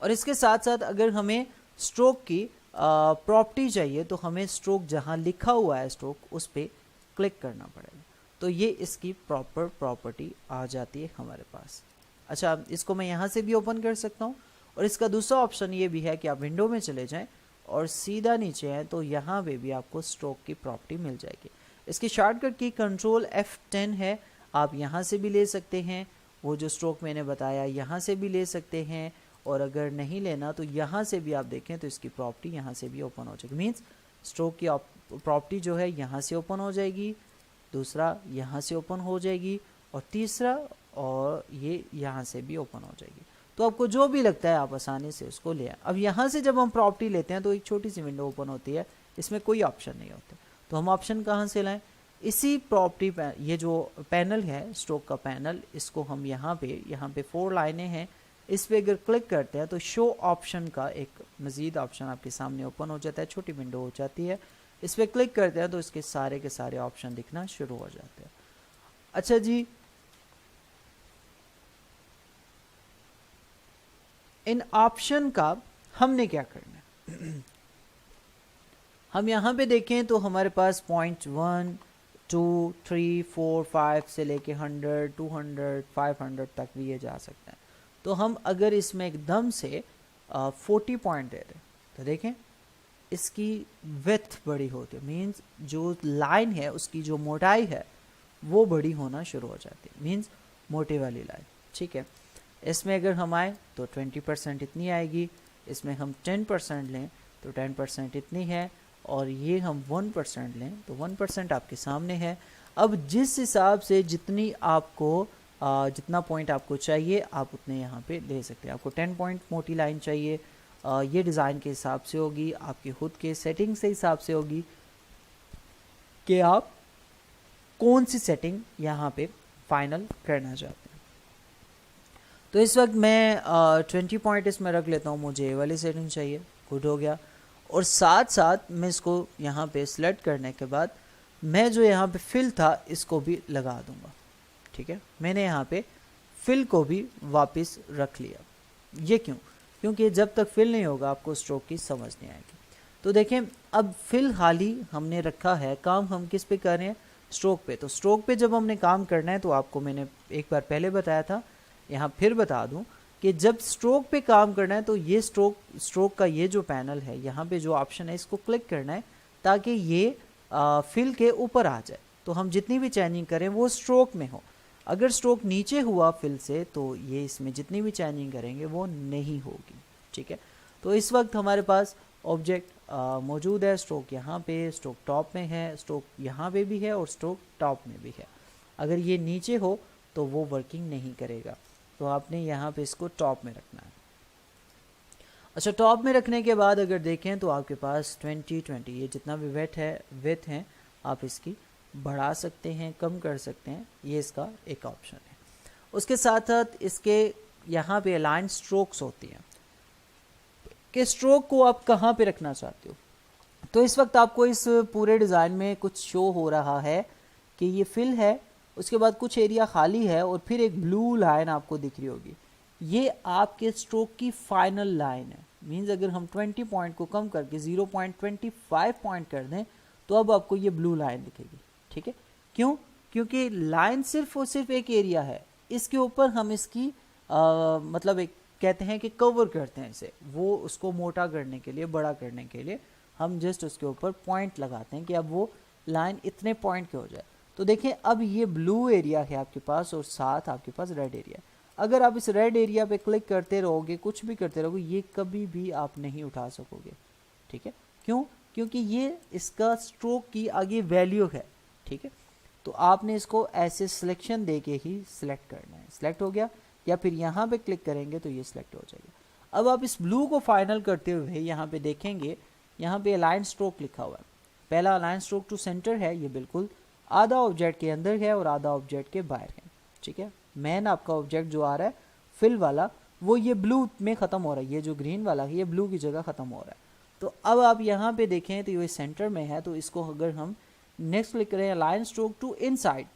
और इसके साथ साथ अगर हमें स्ट्रोक की प्रॉपर्टी चाहिए तो हमें स्ट्रोक जहाँ लिखा हुआ है स्ट्रोक उस पर क्लिक करना पड़ेगा। तो ये इसकी प्रॉपर प्रॉपर्टी आ जाती है हमारे पास। अच्छा, इसको मैं यहाँ से भी ओपन कर सकता हूँ। और इसका दूसरा ऑप्शन ये भी है कि आप विंडो में चले जाएं और सीधा नीचे हैं तो यहाँ पे भी आपको स्ट्रोक की प्रॉपर्टी मिल जाएगी। इसकी शॉर्टकट की कंट्रोल F10 है, आप यहाँ से भी ले सकते हैं, वो जो स्ट्रोक मैंने बताया यहाँ से भी ले सकते हैं, और अगर नहीं लेना तो यहाँ से भी आप देखें तो इसकी प्रॉपर्टी यहाँ से भी ओपन हो जाएगी। मीन्स स्ट्रोक की प्रॉपर्टी जो है यहाँ से ओपन हो जाएगी, दूसरा यहाँ से ओपन हो जाएगी और तीसरा और ये यहाँ से भी ओपन हो जाएगी। तो आपको जो भी लगता है आप आसानी से उसको ले आए। अब यहाँ से जब हम प्रॉपर्टी लेते हैं तो एक छोटी सी विंडो ओपन होती है, इसमें कोई ऑप्शन नहीं होते। तो हम ऑप्शन कहाँ से लाएं? इसी प्रॉपर्टी ये जो पैनल है स्ट्रोक का पैनल, इसको हम यहाँ पे 4 लाइनें हैं, इस पर अगर क्लिक करते हैं तो शो ऑप्शन का एक मज़ीद ऑप्शन आपके सामने ओपन हो जाता है, छोटी विंडो हो जाती है। इस पर क्लिक करते हैं तो इसके सारे के सारे ऑप्शन दिखना शुरू हो जाते हैं। अच्छा जी, इन ऑप्शन का हमने क्या करना है? हम यहाँ पे देखें तो हमारे पास पॉइंट 1, 2, 3, 4, 5 से लेके 100, 200, 500 तक भी ये जा सकता है। तो हम अगर इसमें एकदम से 40 पॉइंट दे दें तो देखें इसकी विड्थ बड़ी होती है। मीन्स जो लाइन है उसकी जो मोटाई है वो बड़ी होना शुरू हो जाती है, मीन्स मोटी वाली लाइन, ठीक है। इसमें अगर हम आए तो 20% इतनी आएगी, इसमें हम 10% लें तो 10% इतनी है, और ये हम 1% लें तो 1% आपके सामने है। अब जिस हिसाब से जितनी आपको जितना पॉइंट आपको चाहिए आप उतने यहाँ पे ले सकते हैं। आपको 10 पॉइंट मोटी लाइन चाहिए, ये डिज़ाइन के हिसाब से होगी, आपके खुद के सेटिंग से हिसाब से होगी कि आप कौन सी सेटिंग यहाँ पे फाइनल करना चाहते हैं। तो इस वक्त मैं 20 पॉइंट इसमें रख लेता हूँ, मुझे ये वाली सेटिंग चाहिए, गुड हो गया। और साथ साथ मैं इसको यहाँ पे सिलेक्ट करने के बाद मैं जो यहाँ पे फिल था इसको भी लगा दूंगा, ठीक है। मैंने यहाँ पे फिल को भी वापस रख लिया। ये क्यों? क्योंकि जब तक फिल नहीं होगा आपको स्ट्रोक की समझ नहीं आएगी। तो देखें अब फिलहाल ही हमने रखा है, काम हम किस पे कर रहे हैं? स्ट्रोक पे। तो स्ट्रोक पे जब हमने काम करना है तो आपको मैंने एक बार पहले बताया था, यहाँ फिर बता दूं कि जब स्ट्रोक पे काम करना है तो ये स्ट्रोक का ये जो पैनल है यहाँ पे जो ऑप्शन है इसको क्लिक करना है ताकि ये फिल के ऊपर आ जाए। तो हम जितनी भी चेंजिंग करें वो स्ट्रोक में हो। अगर स्ट्रोक नीचे हुआ फिल से तो ये इसमें जितनी भी चेंजिंग करेंगे वो नहीं होगी, ठीक है। तो इस वक्त हमारे पास ऑब्जेक्ट मौजूद है, स्ट्रोक यहाँ पे, स्ट्रोक टॉप में है, स्ट्रोक यहाँ पे भी है और स्ट्रोक टॉप में भी है। अगर ये नीचे हो तो वो वर्किंग नहीं करेगा, तो आपने यहाँ पे इसको टॉप में रखना है। अच्छा, टॉप में रखने के बाद अगर देखें तो आपके पास 20 ये जितना भी विड्थ है आप इसकी बढ़ा सकते हैं, कम कर सकते हैं, ये इसका एक ऑप्शन है। उसके साथ साथ इसके यहाँ पे अलाइन स्ट्रोक्स होती हैं कि स्ट्रोक को आप कहाँ पे रखना चाहते हो। तो इस वक्त आपको इस पूरे डिज़ाइन में कुछ शो हो रहा है कि ये फिल है उसके बाद कुछ एरिया खाली है और फिर एक ब्लू लाइन आपको दिख रही होगी, ये आपके स्ट्रोक की फाइनल लाइन है। मींस अगर हम 20 पॉइंट को कम करके 0.25 पॉइंट कर दें तो अब आपको ये ब्लू लाइन दिखेगी, ठीक है। क्यों? क्योंकि लाइन सिर्फ और सिर्फ एक एरिया है, इसके ऊपर हम इसकी मतलब एक कहते हैं कि कवर करते हैं इसे, वो उसको मोटा करने के लिए, बड़ा करने के लिए हम जस्ट उसके ऊपर पॉइंट लगाते हैं कि अब वो लाइन इतने पॉइंट के हो जाए। तो देखें अब ये ब्लू एरिया है आपके पास और साथ आपके पास रेड एरिया। अगर आप इस रेड एरिया पे क्लिक करते रहोगे, कुछ भी करते रहोगे, ये कभी भी आप नहीं उठा सकोगे, ठीक है। क्यों? क्योंकि ये इसका स्ट्रोक की आगे वैल्यू है, ठीक है। तो आपने इसको ऐसे सिलेक्शन दे के ही सिलेक्ट करना है। सिलेक्ट हो गया, या फिर यहाँ पे क्लिक करेंगे तो ये सिलेक्ट हो जाएगा। अब आप इस ब्लू को फाइनल करते हुए यहाँ पे देखेंगे, यहाँ पे अलाइन स्ट्रोक लिखा हुआ है। पहला अलाइन स्ट्रोक टू सेंटर है, ये बिल्कुल आधा ऑब्जेक्ट के अंदर है और आधा ऑब्जेक्ट के बाहर है, ठीक है। मेन आपका ऑब्जेक्ट जो आ रहा है फिल वाला, वो ये ब्लू में ख़त्म हो रहा है, ये जो ग्रीन वाला है ये ब्लू की जगह ख़त्म हो रहा है। तो अब आप यहाँ पे देखें तो ये सेंटर में है, तो इसको अगर हम नेक्स्ट क्लिक करें अलाइन स्ट्रोक टू इनसाइड,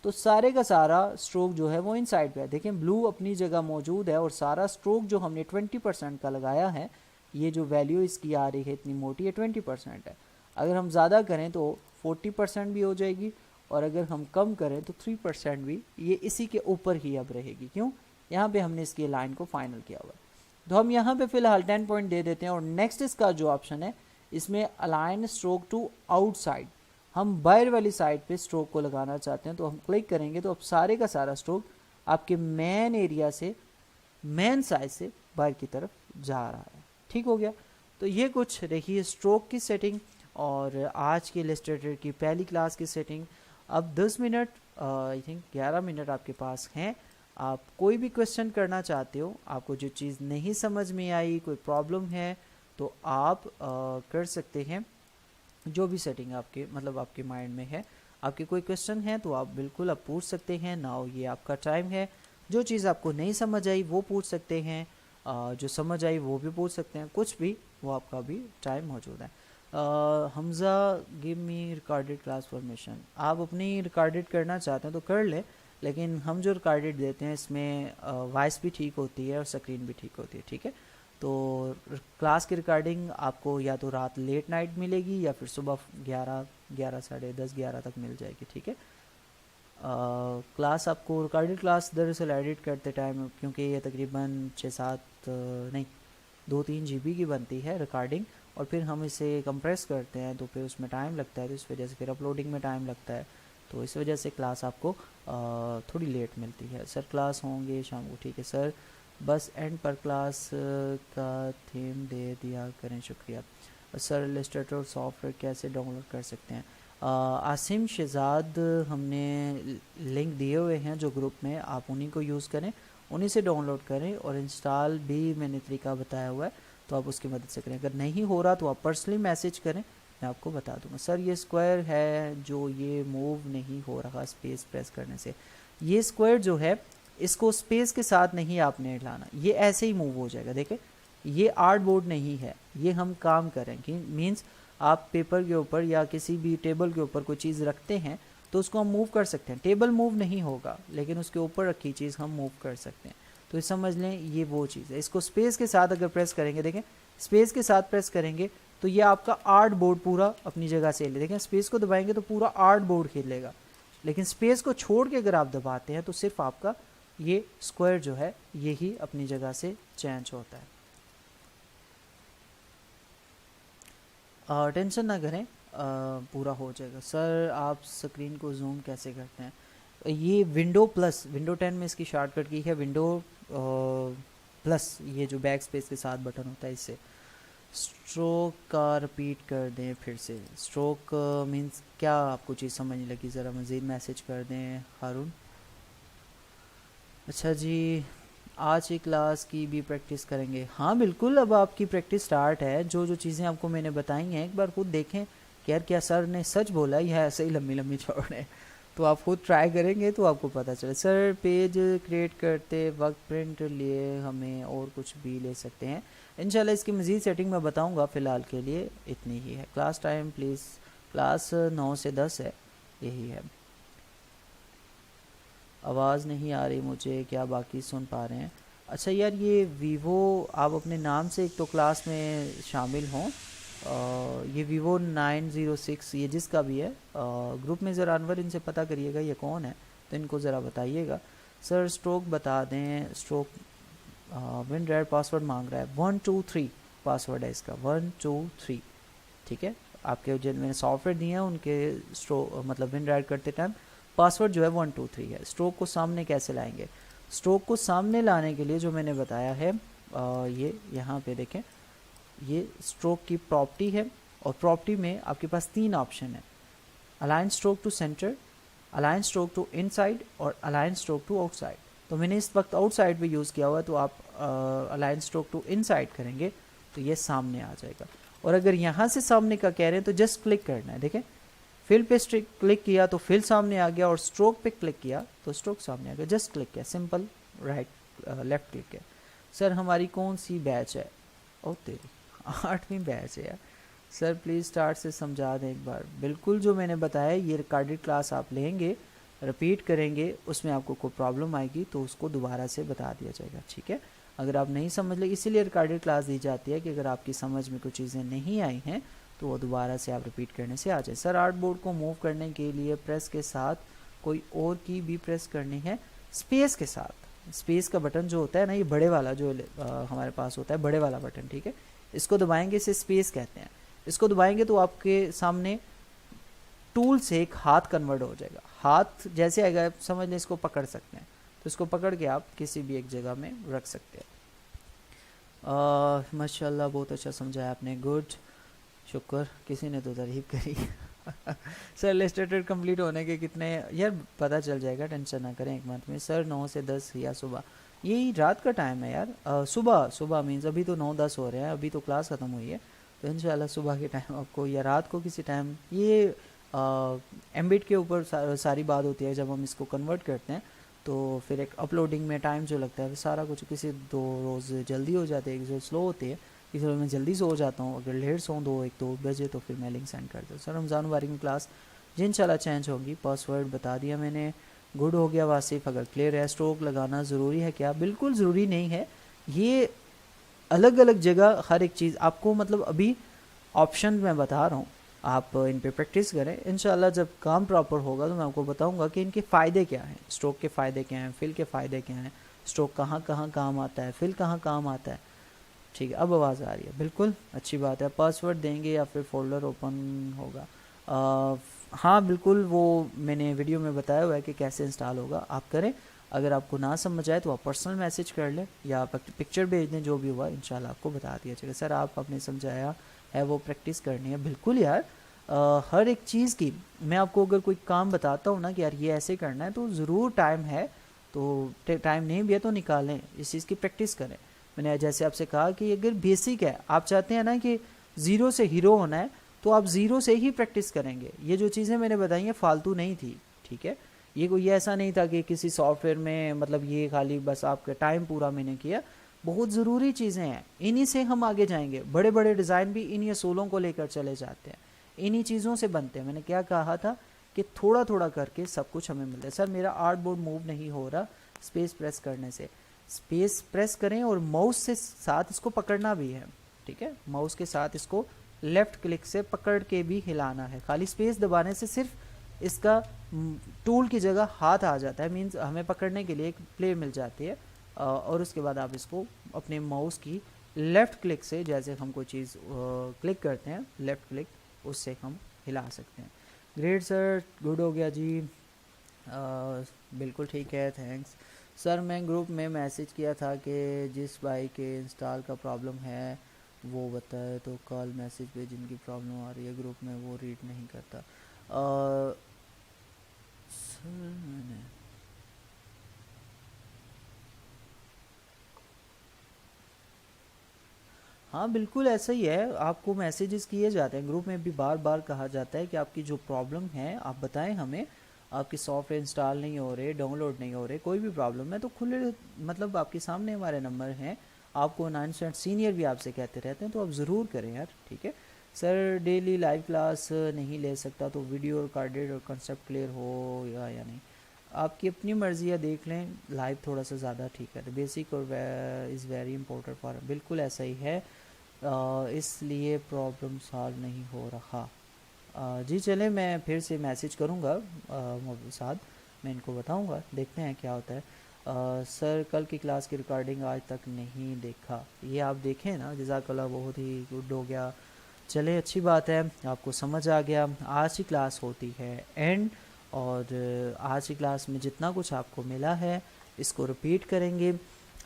तो सारे का सारा स्ट्रोक जो है वो इनसाइड पे है। देखें ब्लू अपनी जगह मौजूद है और सारा स्ट्रोक जो हमने 20% का लगाया है, ये जो वैल्यू इसकी आ रही है इतनी मोटी, ये 20% है। अगर हम ज़्यादा करें तो 40% भी हो जाएगी, और अगर हम कम करें तो 3% भी, ये इसी के ऊपर ही अब रहेगी। क्यों? यहाँ पे हमने इसकी लाइन को फाइनल किया हुआ है। तो हम यहाँ पे फिलहाल 10 पॉइंट दे देते हैं, और नेक्स्ट इसका जो ऑप्शन है इसमें अलाइन स्ट्रोक टू आउटसाइड, हम बाहर वाली साइड पे स्ट्रोक को लगाना चाहते हैं, तो हम क्लिक करेंगे तो अब सारे का सारा स्ट्रोक आपके मेन एरिया से, मेन साइड से बाहर की तरफ जा रहा है। ठीक हो गया। तो ये कुछ रही स्ट्रोक की सेटिंग और आज की इलस्ट्रेटर की पहली क्लास की सेटिंग। अब 10 मिनट, आई थिंक 11 मिनट आपके पास हैं। आप कोई भी क्वेश्चन करना चाहते हो, आपको जो चीज़ नहीं समझ में आई, कोई प्रॉब्लम है, तो आप कर सकते हैं। जो भी सेटिंग आपके मतलब आपके माइंड में है, आपके कोई क्वेश्चन है तो आप बिल्कुल आप पूछ सकते हैं। नाउ ये आपका टाइम है, जो चीज़ आपको नहीं समझ आई वो पूछ सकते हैं, जो समझ आई वो भी पूछ सकते हैं, कुछ भी, वो आपका भी टाइम मौजूद है। Hamza give me recorded class formation, आप अपनी रिकॉर्डेड करना चाहते हैं तो कर ले, लेकिन हम जो रिकॉर्डेड देते हैं इसमें वॉइस भी ठीक होती है और स्क्रीन भी ठीक होती है, ठीक है। तो क्लास की रिकॉर्डिंग आपको या तो रात लेट नाइट मिलेगी या फिर सुबह 11 साढ़े 10 11 तक मिल जाएगी, ठीक है। क्लास आपको रिकॉर्डेड क्लास दरअसल एडिट करते टाइम, क्योंकि ये तकरीबन 6-7 नहीं 2-3 GB की बनती है रिकॉर्डिंग, और फिर हम इसे कंप्रेस करते हैं तो फिर उसमें टाइम लगता है, तो इस वजह से फिर अपलोडिंग में टाइम लगता है, तो इस वजह से क्लास आपको थोड़ी लेट मिलती है। सर क्लास होंगे शाम को, ठीक है सर, बस एंड पर क्लास का थीम दे दिया करें, शुक्रिया सर। इलस्ट्रेटर सॉफ्टवेयर कैसे डाउनलोड कर सकते हैं? आसिम शहजाद, हमने लिंक दिए हुए हैं जो ग्रुप में, आप उन्हीं को यूज़ करें, उन्हीं से डाउनलोड करें, और इंस्टॉल भी मैंने तरीका बताया हुआ है, तो आप उसकी मदद से करें। अगर नहीं हो रहा तो आप पर्सनली मैसेज करें, मैं आपको बता दूंगा। सर ये स्क्वायर है जो ये मूव नहीं हो रहा स्पेस प्रेस करने से, ये स्क्वायर जो है इसको स्पेस के साथ नहीं आपने हिलाना, ये ऐसे ही मूव हो जाएगा। देखें ये आर्ट बोर्ड नहीं है, ये हम काम करें कि मीन्स आप पेपर के ऊपर या किसी भी टेबल के ऊपर कोई चीज़ रखते हैं तो उसको हम मूव कर सकते हैं, टेबल मूव नहीं होगा लेकिन उसके ऊपर रखी चीज़ हम मूव कर सकते हैं। तो समझ लें ये वो चीज़ है। इसको स्पेस के साथ अगर प्रेस करेंगे, देखें स्पेस के साथ प्रेस करेंगे तो ये आपका आर्ट बोर्ड पूरा अपनी जगह से ले, देखें स्पेस को दबाएंगे तो पूरा आर्ट बोर्ड खेलेगा, लेकिन स्पेस को छोड़ के अगर आप दबाते हैं तो सिर्फ आपका ये स्क्वायर जो है यही अपनी जगह से चेंज होता है। टेंशन ना करें, पूरा हो जाएगा। सर आप स्क्रीन को जूम कैसे करते हैं? ये विंडो प्लस, विंडो 10 में इसकी शॉर्टकट की है विंडो प्लस, ये जो बैक स्पेस के साथ बटन होता है इससे। स्ट्रोक का रिपीट कर दें फिर से, स्ट्रोक मींस क्या आपको चीज़ समझ नहीं लगी, ज़रा मज़ीद मैसेज कर दें हारून। अच्छा जी, आज की क्लास की भी प्रैक्टिस करेंगे? हाँ बिल्कुल, अब आपकी प्रैक्टिस स्टार्ट है। जो जो चीज़ें आपको मैंने बताई हैं एक बार खुद देखें कि यार क्या सर ने सच बोला या ऐसे ही लम्बी लम्बी छोड़े, तो आप खुद ट्राई करेंगे तो आपको पता चले। सर पेज क्रिएट करते वक्त प्रिंट लिए हमें और कुछ भी ले सकते हैं? इंशाल्लाह इसकी मज़ीद सेटिंग मैं बताऊँगा, फ़िलहाल के लिए इतनी ही है। क्लास टाइम प्लीज़, क्लास 9 से 10 है, यही है। आवाज़ नहीं आ रही मुझे, क्या बाकी सुन पा रहे हैं? अच्छा यार, ये वीवो आप अपने नाम से एक तो क्लास में शामिल हों। ये वीवो 906 ये जिसका भी है, ग्रुप में ज़रा अनवर इनसे पता करिएगा ये कौन है, तो इनको ज़रा बताइएगा। सर स्ट्रोक बता दें, स्ट्रोक विन रेड पासवर्ड मांग रहा है, 123 पासवर्ड है इसका, 123। ठीक है, आपके जिन मैंने सॉफ्टवेयर दिए हैं उनके स्ट्रोक मतलब विन रेड करते टाइम पासवर्ड जो है 123 है। स्ट्रोक को सामने कैसे लाएंगे? स्ट्रोक को सामने लाने के लिए जो मैंने बताया है, ये यहाँ पे देखें, ये स्ट्रोक की प्रॉपर्टी है, और प्रॉपर्टी में आपके पास 3 ऑप्शन है, align stroke to centre, align stroke to inside और अलाइन स्ट्रोक टू आउटसाइड। तो मैंने इस वक्त आउटसाइड पे यूज़ किया हुआ है, तो आप अलाइन स्ट्रोक टू इनसाइड करेंगे तो ये सामने आ जाएगा। और अगर यहाँ से सामने का कह रहे हैं तो जस्ट क्लिक करना है, देखें फिल पे क्लिक किया तो फिल सामने आ गया, और स्ट्रोक पे क्लिक किया तो स्ट्रोक सामने आ गया, जस्ट क्लिक किया, सिंपल राइट लेफ्ट क्लिक किया। सर हमारी कौन सी बैच है? ओ तेरी 8वीं बैच है यार। सर प्लीज़ स्टार्ट से समझा दें एक बार। बिल्कुल, जो मैंने बताया ये रिकॉर्डेड क्लास आप लेंगे, रिपीट करेंगे, उसमें आपको कोई प्रॉब्लम आएगी तो उसको दोबारा से बता दिया जाएगा, ठीक है? अगर आप नहीं समझ ले, इसीलिए रिकॉर्डेड क्लास दी जाती है कि अगर आपकी समझ में कुछ चीज़ें नहीं आई हैं तो वो दोबारा से आप रिपीट करने से आ जाए। सर आर्ट बोर्ड को मूव करने के लिए प्रेस के साथ कोई और की भी प्रेस करनी है? स्पेस के साथ, स्पेस का बटन जो होता है ना, ये बड़े वाला जो हमारे पास होता है, बड़े वाला बटन, ठीक है, इसको दबाएंगे, इसे स्पेस कहते हैं। इसको दबाएंगे तो आपके सामने टूल से एक हाथ कन्वर्ट हो जाएगा, हाथ जैसे आएगा समझ लें, इसको पकड़ सकते हैं, तो इसको पकड़ के आप किसी भी एक जगह में रख सकते हैं। माशाल्लाह बहुत अच्छा समझाया आपने, गुड, शुक्र, किसी ने तो तारीफ करी। सर इलस्ट्रेटर कंप्लीट होने के कितने? यार पता चल जाएगा, टेंशन ना करें, एक मंथ में। सर 9 से 10 या सुबह? यही रात का टाइम है यार, सुबह मीन्स अभी तो 9-10 हो रहे हैं, अभी तो क्लास ख़त्म हुई है, तो इंशाल्लाह सुबह के टाइम आपको या रात को किसी टाइम, ये एम्बिट के ऊपर सारी बात होती है। जब हम इसको कन्वर्ट करते हैं तो फिर एक अपलोडिंग में टाइम जो लगता है सारा कुछ, किसी 2 रोज़ जल्दी हो जाते हैं, किसी स्लो होती है, किसी रोज़ मैं जल्दी सो जाता हूँ, अगर लेट सो 2-1-2 बजे तो फिर मैं लिंक सेंड कर दूँ। सर रमज़ान मुबारक में क्लास जी इंशाल्लाह चेंज होगी, पासवर्ड बता दिया मैंने, गुड हो गया वासिफ। अगर क्लियर है, स्ट्रोक लगाना ज़रूरी है क्या? बिल्कुल ज़रूरी नहीं है, ये अलग अलग जगह हर एक चीज़ आपको, मतलब अभी ऑप्शन मैं बता रहा हूँ, आप इन पे प्रैक्टिस करें, इंशाल्लाह जब काम प्रॉपर होगा तो मैं आपको बताऊंगा कि इनके फ़ायदे क्या हैं, स्ट्रोक के फ़ायदे क्या हैं, फिल के फ़ायदे क्या हैं, स्ट्रोक कहाँ कहाँ काम आता है, फिल कहाँ काम आता है। ठीक है, अब आवाज़ आ रही है, बिल्कुल अच्छी बात है। पासवर्ड देंगे या फिर फोल्डर ओपन होगा? हाँ बिल्कुल, वो मैंने वीडियो में बताया हुआ है कि कैसे इंस्टॉल होगा, आप करें। अगर आपको ना समझ आए तो आप पर्सनल मैसेज कर लें या पिक्चर भेज दें, जो भी हुआ इंशाल्लाह आपको बता दिया जाएगा। सर आप आपने समझाया है वो प्रैक्टिस करनी है, बिल्कुल यार, हर एक चीज़ की मैं आपको अगर कोई काम बताता हूँ ना कि यार ये ऐसे करना है, तो ज़रूर टाइम है, तो टाइम नहीं भी है तो निकालें, इस चीज़ की प्रैक्टिस करें। मैंने जैसे आपसे कहा कि अगर बेसिक है, आप चाहते हैं ना कि ज़ीरो से हीरो होना है, तो आप ज़ीरो से ही प्रैक्टिस करेंगे। ये जो चीज़ें मैंने बताई हैं फालतू नहीं थी, ठीक है, ये कोई ऐसा नहीं था कि किसी सॉफ्टवेयर में मतलब ये खाली बस आपका टाइम पूरा मैंने किया, बहुत ज़रूरी चीज़ें हैं, इन्हीं से हम आगे जाएंगे। बड़े बड़े डिज़ाइन भी इन्हीं असूलों को लेकर चले जाते हैं, इन्हीं चीज़ों से बनते हैं। मैंने क्या कहा था कि थोड़ा थोड़ा करके सब कुछ हमें मिलता है। सर मेरा आर्ट बोर्ड मूव नहीं हो रहा स्पेस प्रेस करने से। स्पेस प्रेस करें और माउस से साथ इसको पकड़ना भी है, ठीक है, माउस के साथ इसको लेफ़्ट क्लिक से पकड़ के भी हिलाना है। खाली स्पेस दबाने से सिर्फ इसका टूल की जगह हाथ आ जाता है, मीन्स हमें पकड़ने के लिए एक प्ले मिल जाती है, और उसके बाद आप इसको अपने माउस की लेफ़्ट क्लिक से, जैसे हम कोई चीज़ क्लिक करते हैं लेफ़्ट क्लिक, उससे हम हिला सकते हैं। ग्रेट सर, गुड हो गया जी, बिल्कुल ठीक है, थैंक्स। सर मैं ग्रुप में मैसेज किया था कि जिस भाई के इंस्टॉल का प्रॉब्लम है वो बताए, तो कॉल मैसेज पे जिनकी प्रॉब्लम आ रही है ग्रुप में वो रीड नहीं करता। सर मैंने हाँ बिल्कुल ऐसा ही है, आपको मैसेजेस किए जाते हैं, ग्रुप में भी बार बार कहा जाता है कि आपकी जो प्रॉब्लम है आप बताएं हमें, आपके सॉफ्टवेयर इंस्टॉल नहीं हो रहे, डाउनलोड नहीं हो रहे, कोई भी प्रॉब्लम है तो खुले मतलब आपके सामने हमारे नंबर हैं, आपको 9 सीनियर भी आपसे कहते रहते हैं, तो आप ज़रूर करें यार, ठीक है। सर डेली लाइव क्लास नहीं ले सकता तो वीडियो रिकॉर्डेड और कंसेप्ट क्लियर हो या नहीं? आपकी अपनी मर्ज़ी है, देख लें लाइव थोड़ा सा ज़्यादा ठीक है। तो बेसिक और इज़ वेरी इंपॉर्टेंट फॉर, बिल्कुल ऐसा ही है। इसलिए प्रॉब्लम सॉल्व नहीं हो रहा। जी चलें, मैं फिर से मैसेज करूँगा साथ, मैं इनको बताऊँगा, देखते हैं क्या होता है। सर कल की क्लास की रिकॉर्डिंग आज तक नहीं देखा। ये आप देखें ना, जज़ाकल्लाह, बहुत ही गुड हो गया। चले अच्छी बात है, आपको समझ आ गया। आज की क्लास होती है एंड, और आज की क्लास में जितना कुछ आपको मिला है इसको रिपीट करेंगे।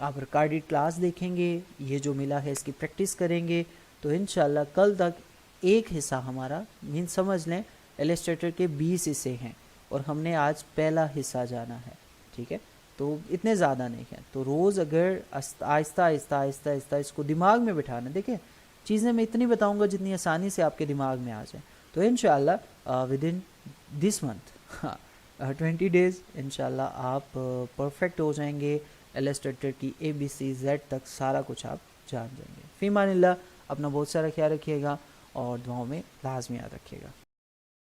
आप रिकॉर्डेड क्लास देखेंगे, ये जो मिला है इसकी प्रैक्टिस करेंगे, तो इंशाल्लाह कल तक एक हिस्सा हमारा, मीन समझ लें इलस्ट्रेटर के 20 हिस्से हैं और हमने आज पहला हिस्सा जाना है, ठीक है। तो इतने ज़्यादा नहीं है, तो रोज़ अगर आहिस्ता आहिस्ता आहिस्ता आहिस्ता इसको दिमाग में बिठाना, देखिए चीज़ें मैं इतनी बताऊंगा जितनी आसानी से आपके दिमाग में आ जाए। तो इंशाल्लाह विद इन दिस मंथ, हाँ 20 डेज़ इंशाल्लाह आप परफेक्ट हो जाएंगे। इलस्ट्रेटर की ABC Z तक सारा कुछ आप जान जाएंगे। फ़ी मानिल्लाह, अपना बहुत सारा ख्याल रखिएगा और दुआओं में लाजमी याद रखिएगा।